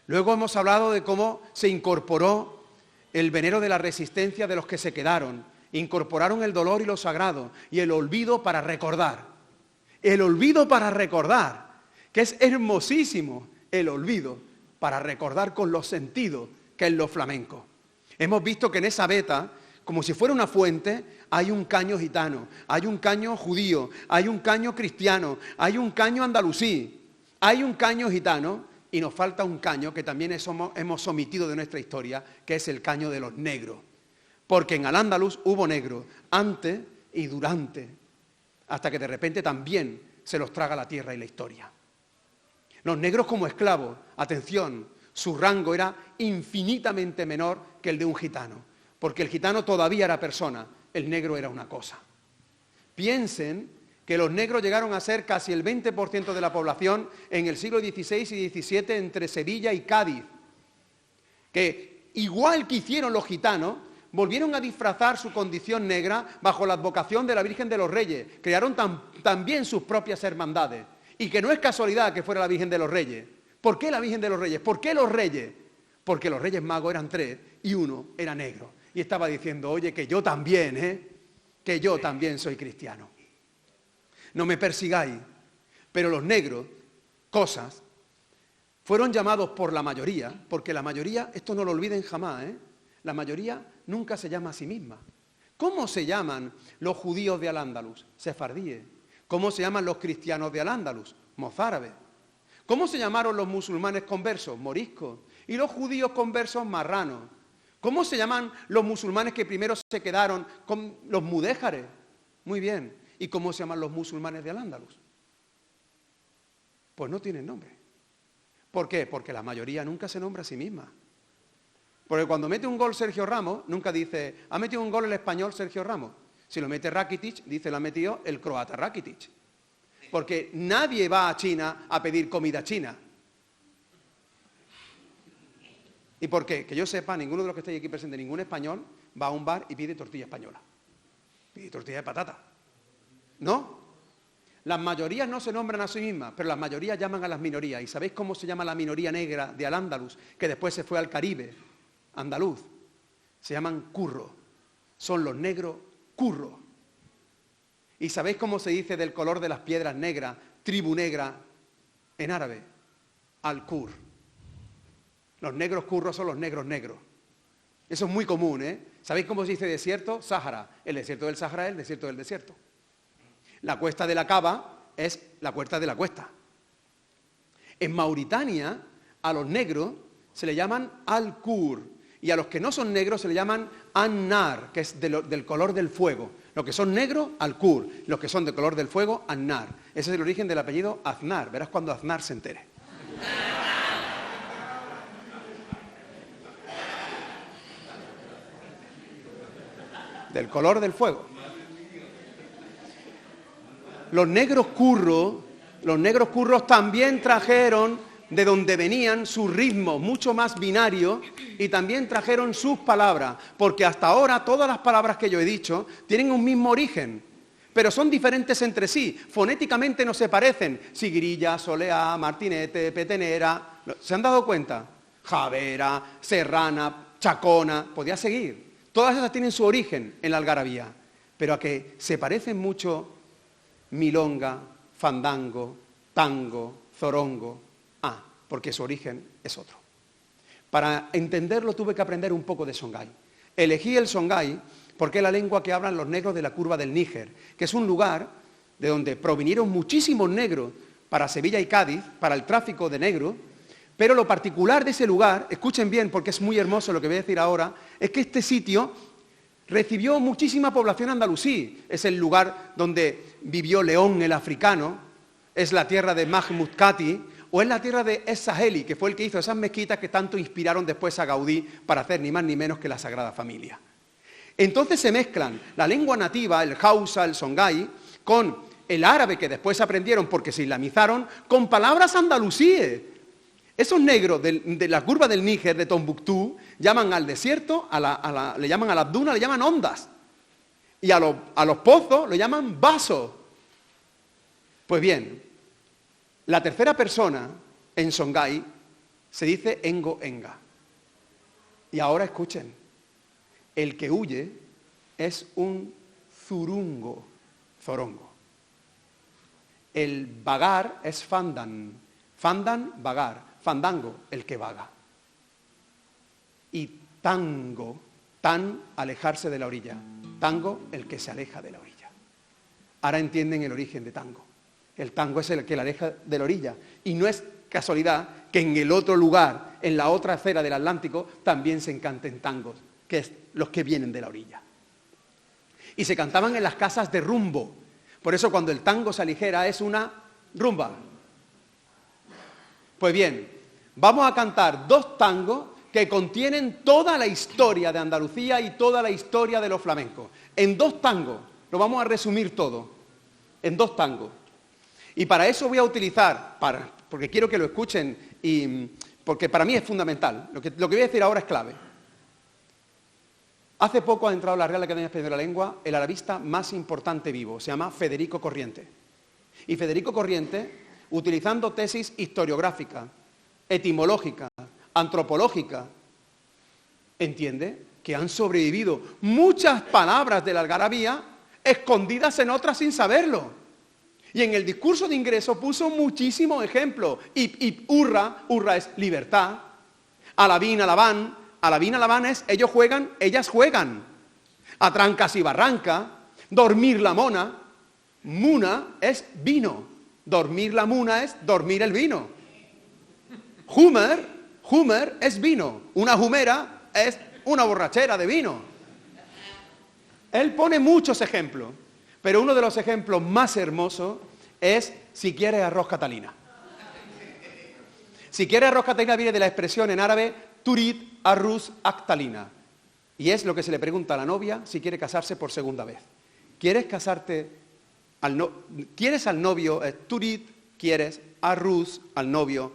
[SPEAKER 4] Luego hemos hablado de cómo se incorporó el venero de la resistencia de los que se quedaron, incorporaron el dolor y lo sagrado y el olvido para recordar. El olvido para recordar, que es hermosísimo el olvido para recordar con los sentidos, que es lo flamenco. Hemos visto que en esa veta, como si fuera una fuente, hay un caño gitano, hay un caño judío, hay un caño cristiano, hay un caño andalusí, hay un caño gitano y nos falta un caño que también hemos omitido de nuestra historia, que es el caño de los negros. Porque en Al-Ándalus hubo negros antes y durante, hasta que de repente también se los traga la tierra y la historia. Los negros como esclavos, atención, su rango era infinitamente menor que el de un gitano, porque el gitano todavía era persona, el negro era una cosa. Piensen que los negros llegaron a ser casi el 20% de la población en el siglo XVI y XVII entre Sevilla y Cádiz, que igual que hicieron los gitanos, volvieron a disfrazar su condición negra bajo la advocación de la Virgen de los Reyes, crearon también sus propias hermandades, y que no es casualidad que fuera la Virgen de los Reyes. ¿Por qué la Virgen de los Reyes? ¿Por qué los reyes? Porque los reyes magos eran 3 y uno era negro. Y estaba diciendo, oye, que yo también, que yo también soy cristiano. No me persigáis, pero los negros, cosas, fueron llamados por la mayoría, porque la mayoría, esto no lo olviden jamás, la mayoría nunca se llama a sí misma. ¿Cómo se llaman los judíos de Al-Ándalus? Sefardíes. ¿Cómo se llaman los cristianos de Al-Ándalus? Mozárabes. ¿Cómo se llamaron los musulmanes conversos? Moriscos. Y los judíos conversos, marranos. ¿Cómo se llaman los musulmanes que primero se quedaron con los mudéjares? Muy bien. ¿Y cómo se llaman los musulmanes de Al-Ándalus? Pues no tienen nombre. ¿Por qué? Porque la mayoría nunca se nombra a sí misma. Porque cuando mete un gol Sergio Ramos, nunca dice, ha metido un gol el español Sergio Ramos. Si lo mete Rakitic, dice, lo ha metido el croata Rakitic. Porque nadie va a China a pedir comida china. ¿Y por qué? Que yo sepa, ninguno de los que estáis aquí presentes, ningún español va a un bar y pide tortilla española. Pide tortilla de patata. ¿No? Las mayorías no se nombran a sí mismas, pero las mayorías llaman a las minorías. ¿Y sabéis cómo se llama la minoría negra de Al-Ándalus, que después se fue al Caribe andaluz? Se llaman curro. Son los negros curro. ¿Y sabéis cómo se dice del color de las piedras negras, tribu negra, en árabe? Al-Kur. Los negros curros son los negros negros. Eso es muy común, ¿Sabéis cómo se dice desierto? Sáhara. El desierto del Sáhara es el desierto del desierto. La cuesta de la Caba es la cuesta de la cuesta. En Mauritania, a los negros se le llaman Al-Kur. Y a los que no son negros se le llaman An-Nar, que es del color del fuego. Los que son negros, Al-Kur. Los que son de color del fuego, An-Nar. Ese es el origen del apellido Aznar. Verás cuando Aznar se entere. Del color del fuego. Los negros curros también trajeron de donde venían sus ritmos mucho más binarios y también trajeron sus palabras, porque hasta ahora todas las palabras que yo he dicho tienen un mismo origen, pero son diferentes entre sí, fonéticamente no se parecen. Sigrilla, soleá, martinete, petenera, ¿se han dado cuenta? Javera, serrana, chacona, podía seguir. Todas esas tienen su origen en la algarabía, pero a que se parecen mucho milonga, fandango, tango, zorongo. Porque su origen es otro. Para entenderlo tuve que aprender un poco de Songhai. Elegí el Songhai porque es la lengua que hablan los negros de la curva del Níger, que es un lugar de donde provinieron muchísimos negros para Sevilla y Cádiz, para el tráfico de negros, pero lo particular de ese lugar, escuchen bien porque es muy hermoso lo que voy a decir ahora, es que este sitio recibió muchísima población andalusí. Es el lugar donde vivió León el africano, es la tierra de Mahmoud Kati, o es la tierra de Es-Saheli, que fue el que hizo esas mezquitas que tanto inspiraron después a Gaudí para hacer ni más ni menos que la Sagrada Familia. Entonces se mezclan la lengua nativa, el Hausa, el Songhai, con el árabe que después aprendieron porque se islamizaron con palabras andalusíes. Esos negros de la curva del Níger, de Tombuctú, llaman al desierto, le llaman a las dunas, le llaman ondas. Y a los pozos le llaman vasos. Pues bien, la tercera persona en Songhai se dice engo enga. Y ahora escuchen, el que huye es un zurungo, zorongo. El vagar es fandan, fandan, vagar, fandango, el que vaga. Y tango, tan, alejarse de la orilla, tango, el que se aleja de la orilla. Ahora entienden el origen de tango. El tango es el que la aleja de la orilla. Y no es casualidad que en el otro lugar, en la otra acera del Atlántico, también se canten tangos, que es los que vienen de la orilla. Y se cantaban en las casas de rumbo. Por eso cuando el tango se aligera es una rumba. Pues bien, vamos a cantar 2 tangos que contienen toda la historia de Andalucía y toda la historia de los flamencos. En 2 tangos, lo vamos a resumir todo, en 2 tangos. Y para eso voy a utilizar, porque quiero que lo escuchen, porque para mí es fundamental, lo que voy a decir ahora es clave. Hace poco ha entrado en la Real Academia Española de la Lengua el arabista más importante vivo, se llama Federico Corriente. Y Federico Corriente, utilizando tesis historiográficas, etimológicas, antropológicas, entiende que han sobrevivido muchas palabras de la algarabía escondidas en otras sin saberlo. Y en el discurso de ingreso puso muchísimos ejemplos. Y hurra es libertad, alabín, alabán es ellos juegan, ellas juegan. A trancas y barranca, dormir la mona, muna es vino. Dormir la muna es dormir el vino. Humer es vino. Una jumera es una borrachera de vino. Él pone muchos ejemplos, pero uno de los ejemplos más hermosos es si quieres arroz Catalina. Si quieres arroz Catalina viene de la expresión en árabe turid arruz actalina. Y es lo que se le pregunta a la novia si quiere casarse por segunda vez. ¿Quieres casarte? ¿Quieres al novio? Turid, quieres, arruz al novio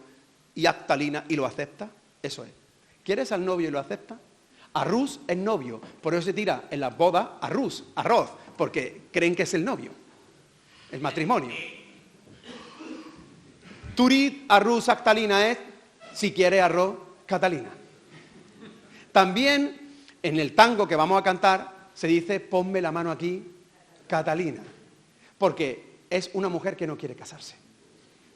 [SPEAKER 4] y actalina y lo acepta. Eso es. ¿Quieres al novio y lo acepta? Arruz es novio, por eso se tira en las bodas arruz, arroz, porque creen que es el novio, el matrimonio. Turid, arruz, actalina es si quiere arroz, Catalina. También en el tango que vamos a cantar se dice ponme la mano aquí, Catalina, porque es una mujer que no quiere casarse.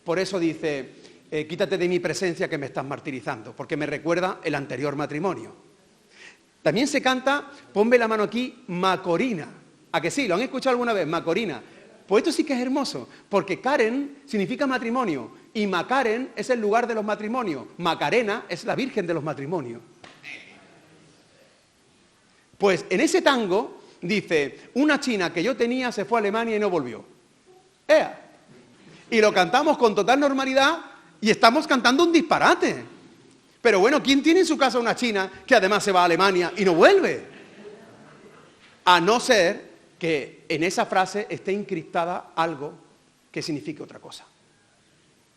[SPEAKER 4] Por eso dice, quítate de mi presencia que me estás martirizando, porque me recuerda el anterior matrimonio. También se canta, ponme la mano aquí, Macorina. ¿A que sí? ¿Lo han escuchado alguna vez? Macorina. Pues esto sí que es hermoso, porque Karen significa matrimonio y Macaren es el lugar de los matrimonios. Macarena es la virgen de los matrimonios. Pues en ese tango dice, una china que yo tenía se fue a Alemania y no volvió. ¡Ea! Y lo cantamos con total normalidad y estamos cantando un disparate. Pero bueno, ¿quién tiene en su casa una china que además se va a Alemania y no vuelve? A no ser que en esa frase esté encriptada algo que signifique otra cosa.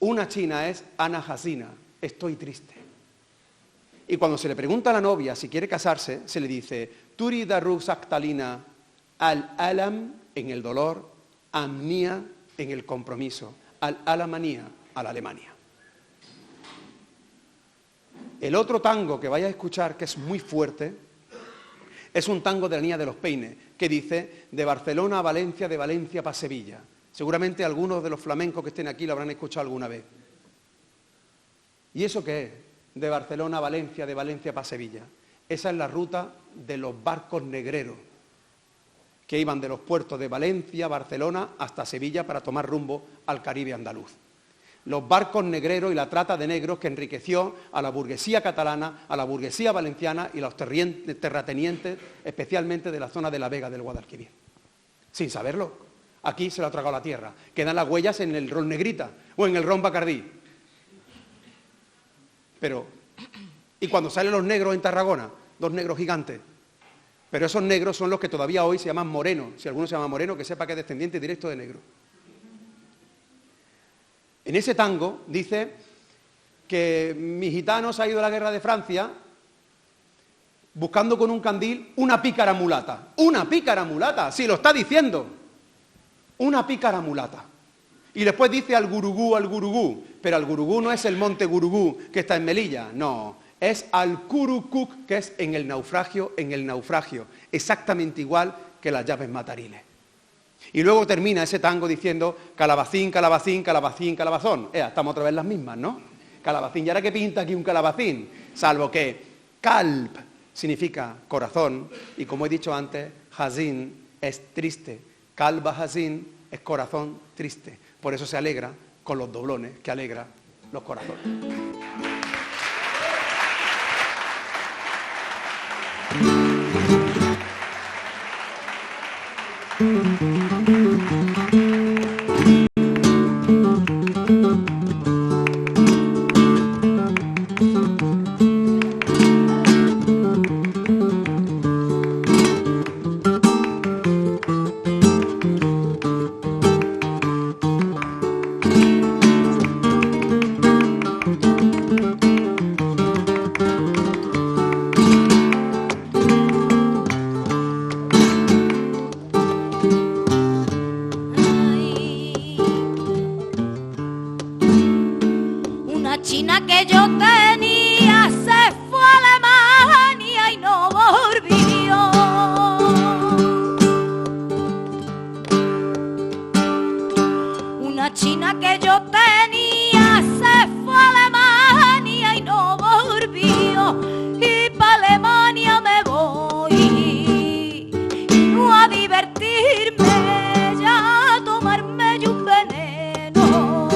[SPEAKER 4] Una china es Ana Hasina, estoy triste. Y cuando se le pregunta a la novia si quiere casarse, se le dice, Turi darruz actalina al-alam en el dolor, amnia en el compromiso, al-alamanía a la Alemania. El otro tango que vais a escuchar, que es muy fuerte, es un tango de la Niña de los Peines, que dice, de Barcelona a Valencia, de Valencia para Sevilla. Seguramente algunos de los flamencos que estén aquí lo habrán escuchado alguna vez. ¿Y eso qué es? De Barcelona a Valencia, de Valencia para Sevilla. Esa es la ruta de los barcos negreros, que iban de los puertos de Valencia, Barcelona, hasta Sevilla para tomar rumbo al Caribe andaluz. Los barcos negreros y la trata de negros que enriqueció a la burguesía catalana, a la burguesía valenciana y a los terratenientes, especialmente de la zona de la Vega del Guadalquivir. Sin saberlo, aquí se lo ha tragado la tierra. Quedan las huellas en el ron Negrita o en el ron Bacardí. Pero, y cuando salen los negros en Tarragona, 2 negros gigantes. Pero esos negros son los que todavía hoy se llaman morenos. Si alguno se llama moreno, que sepa que es descendiente directo de negro. En ese tango dice que mi gitano se ha ido a la guerra de Francia buscando con un candil una pícara mulata. ¡Una pícara mulata! Sí, lo está diciendo. Una pícara mulata. Y después dice al gurugú, pero al gurugú no es el monte Gurugú que está en Melilla, no, es al Curucuc, que es en el naufragio, exactamente igual que las llaves matariles. Y luego termina ese tango diciendo calabacín, calabacín, calabacín, calabazón. Estamos otra vez las mismas, ¿no? Calabacín, ¿y ahora qué pinta aquí un calabacín? Salvo que calb significa corazón, y como he dicho antes, hazín es triste, calba hazín es corazón triste. Por eso se alegra con los doblones que alegra los corazones.
[SPEAKER 3] China que yo tenía se fue a Alemania y no volvió. Una china que yo tenía se fue a Alemania y no volvió. Y pa' Alemania me voy, y no a divertirme, ya a tomarme yo un veneno,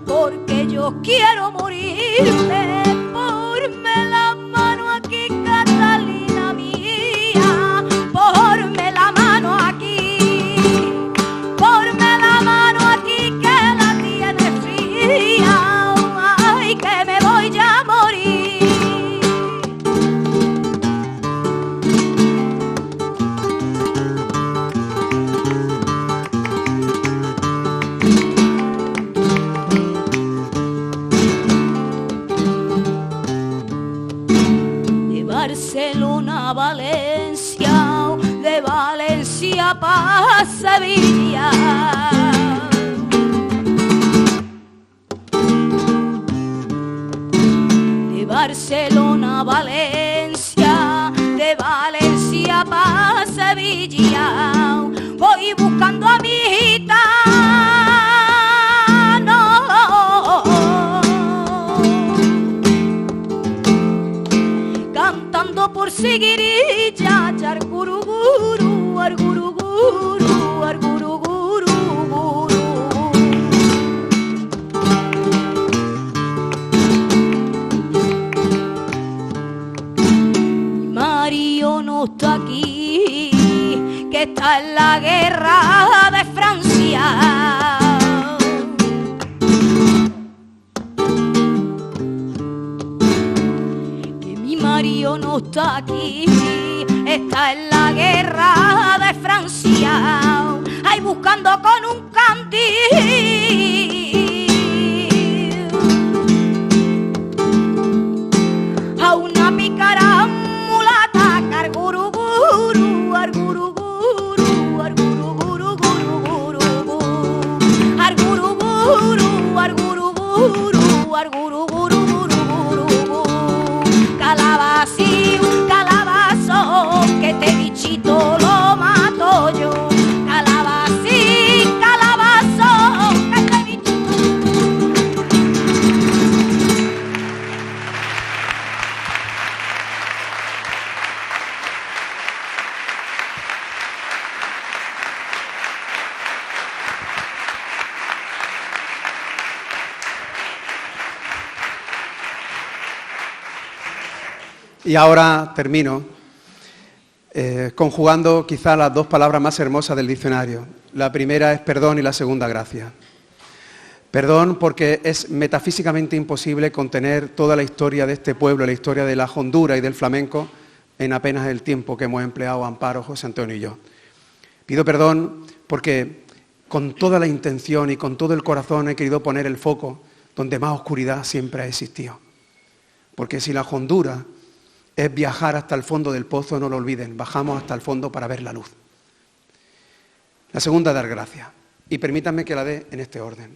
[SPEAKER 3] porque yo quiero morirme. Ponme la mano aquí, Catalina mía, ponme la mano aquí, ponme la mano aquí que la tiene fría, ay que me voy ya a morir. Barcelona a Valencia, de Valencia pa' Sevilla. De Barcelona a Valencia, de Valencia pa' Sevilla, voy buscando a mi gitano. Por seguirilla, arguruguru, arguruguru, arguruguru. Mario no está aquí, que está en la guerra de Francia. Mario no está aquí, está en la guerra de Francia, ahí buscando con un candil a una pícara mulata, arguruguru, arguruguru, arguruguru, arguruguru, arguruguru, arguruguru, arguruguru. Un calabazo, que este bichito lo mato yo. Calabacín, calabazo, que este bichito.
[SPEAKER 4] Y ahora termino conjugando quizá las dos palabras más hermosas del diccionario. La primera es perdón y la segunda gracia. Perdón porque es metafísicamente imposible contener toda la historia de este pueblo, la historia de la hondura y del flamenco en apenas el tiempo que hemos empleado Amparo, José Antonio y yo. Pido perdón porque con toda la intención y con todo el corazón he querido poner el foco donde más oscuridad siempre ha existido. Porque si la hondura es viajar hasta el fondo del pozo, no lo olviden, bajamos hasta el fondo para ver la luz. La segunda, dar gracias. Y permítanme que la dé en este orden.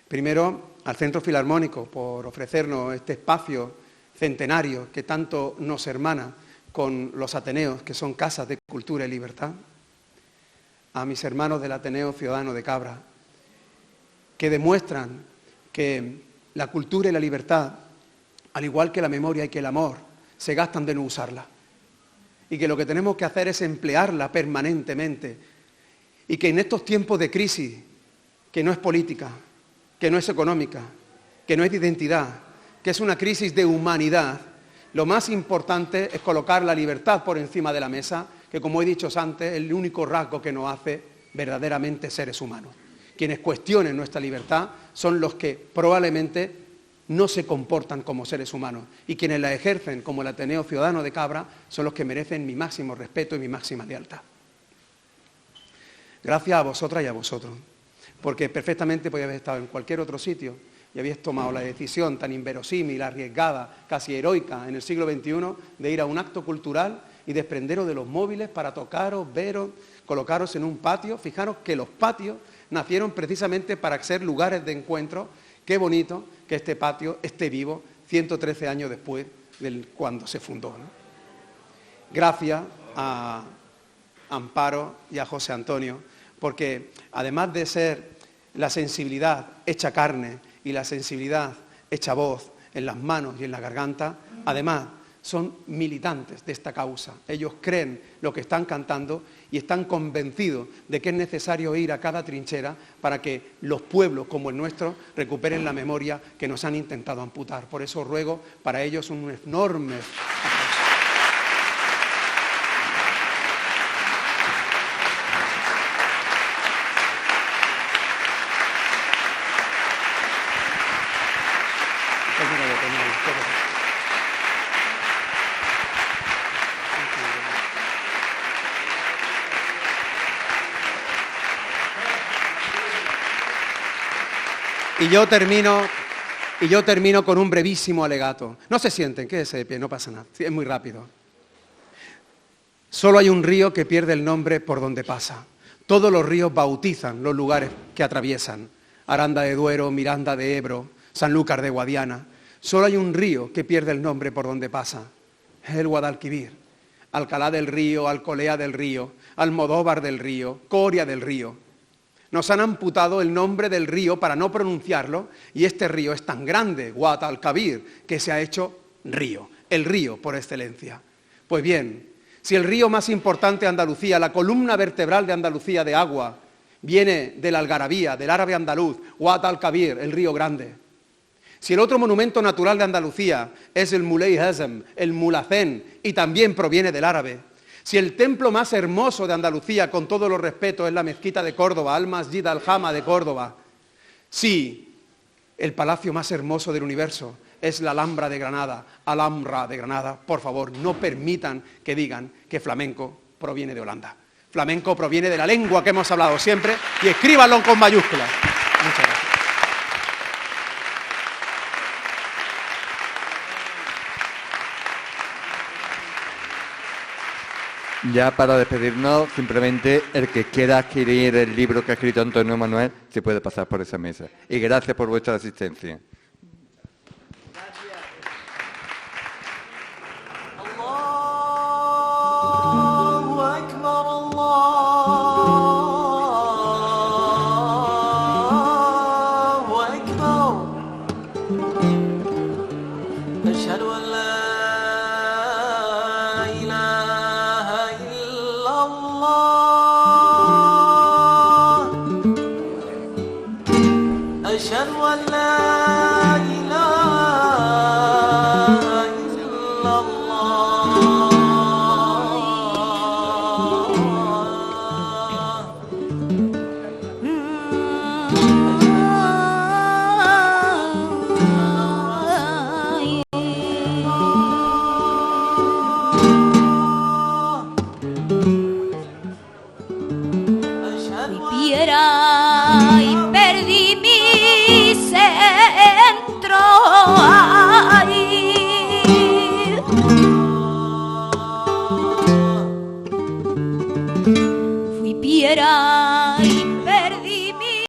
[SPEAKER 4] Primero, al Centro Filarmónico por ofrecernos este espacio centenario que tanto nos hermana con los Ateneos, que son casas de cultura y libertad. A mis hermanos del Ateneo Ciudadano de Cabra, que demuestran que la cultura y la libertad, al igual que la memoria y que el amor, se gastan de no usarla. Y que lo que tenemos que hacer es emplearla permanentemente. Y que en estos tiempos de crisis, que no es política, que no es económica, que no es de identidad, que es una crisis de humanidad, lo más importante es colocar la libertad por encima de la mesa, que como he dicho antes, es el único rasgo que nos hace verdaderamente seres humanos. Quienes cuestionen nuestra libertad son los que probablemente no se comportan como seres humanos, y quienes la ejercen como el Ateneo Ciudadano de Cabra son los que merecen mi máximo respeto y mi máxima lealtad. Gracias a vosotras y a vosotros, porque perfectamente podía haber estado en cualquier otro sitio y habéis tomado la decisión tan inverosímil, arriesgada, casi heroica en el siglo XXI de ir a un acto cultural y desprenderos de los móviles para tocaros, veros, colocaros en un patio. Fijaros que los patios nacieron precisamente para ser lugares de encuentro. Qué bonito que este patio esté vivo 113 años después de cuando se fundó, ¿no? Gracias a Amparo y a José Antonio, porque además de ser la sensibilidad hecha carne y la sensibilidad hecha voz en las manos y en la garganta, además son militantes de esta causa. Ellos creen lo que están cantando y están convencidos de que es necesario ir a cada trinchera para que los pueblos como el nuestro recuperen la memoria que nos han intentado amputar. Por eso ruego para ellos un enorme aplauso. Y yo termino con un brevísimo alegato. No se sienten, quédese de pie, no pasa nada, es muy rápido. Solo hay un río que pierde el nombre por donde pasa. Todos los ríos bautizan los lugares que atraviesan. Aranda de Duero, Miranda de Ebro, Sanlúcar de Guadiana. Solo hay un río que pierde el nombre por donde pasa. Es el Guadalquivir. Alcalá del Río, Alcolea del Río, Almodóvar del Río, Coria del Río. Nos han amputado el nombre del río para no pronunciarlo, y este río es tan grande, Guadalquivir, que se ha hecho río, el río por excelencia. Pues bien, si el río más importante de Andalucía, la columna vertebral de Andalucía de agua, viene de la Algarabía, del árabe andaluz, Guadalquivir, el río grande. Si el otro monumento natural de Andalucía es el Muley Hazem, el Mulhacén, y también proviene del árabe. Si el templo más hermoso de Andalucía, con todos los respetos, es la mezquita de Córdoba, Al-Masjid Al-Jama de Córdoba. Si el palacio más hermoso del universo es la Alhambra de Granada, Alhambra de Granada, por favor, no permitan que digan que flamenco proviene de Holanda. Flamenco proviene de la lengua que hemos hablado siempre, y escríbanlo con mayúsculas. Muchas gracias.
[SPEAKER 5] Ya para despedirnos, simplemente el que quiera adquirir el libro que ha escrito Antonio Manuel se puede pasar por esa mesa. Y gracias por vuestra asistencia.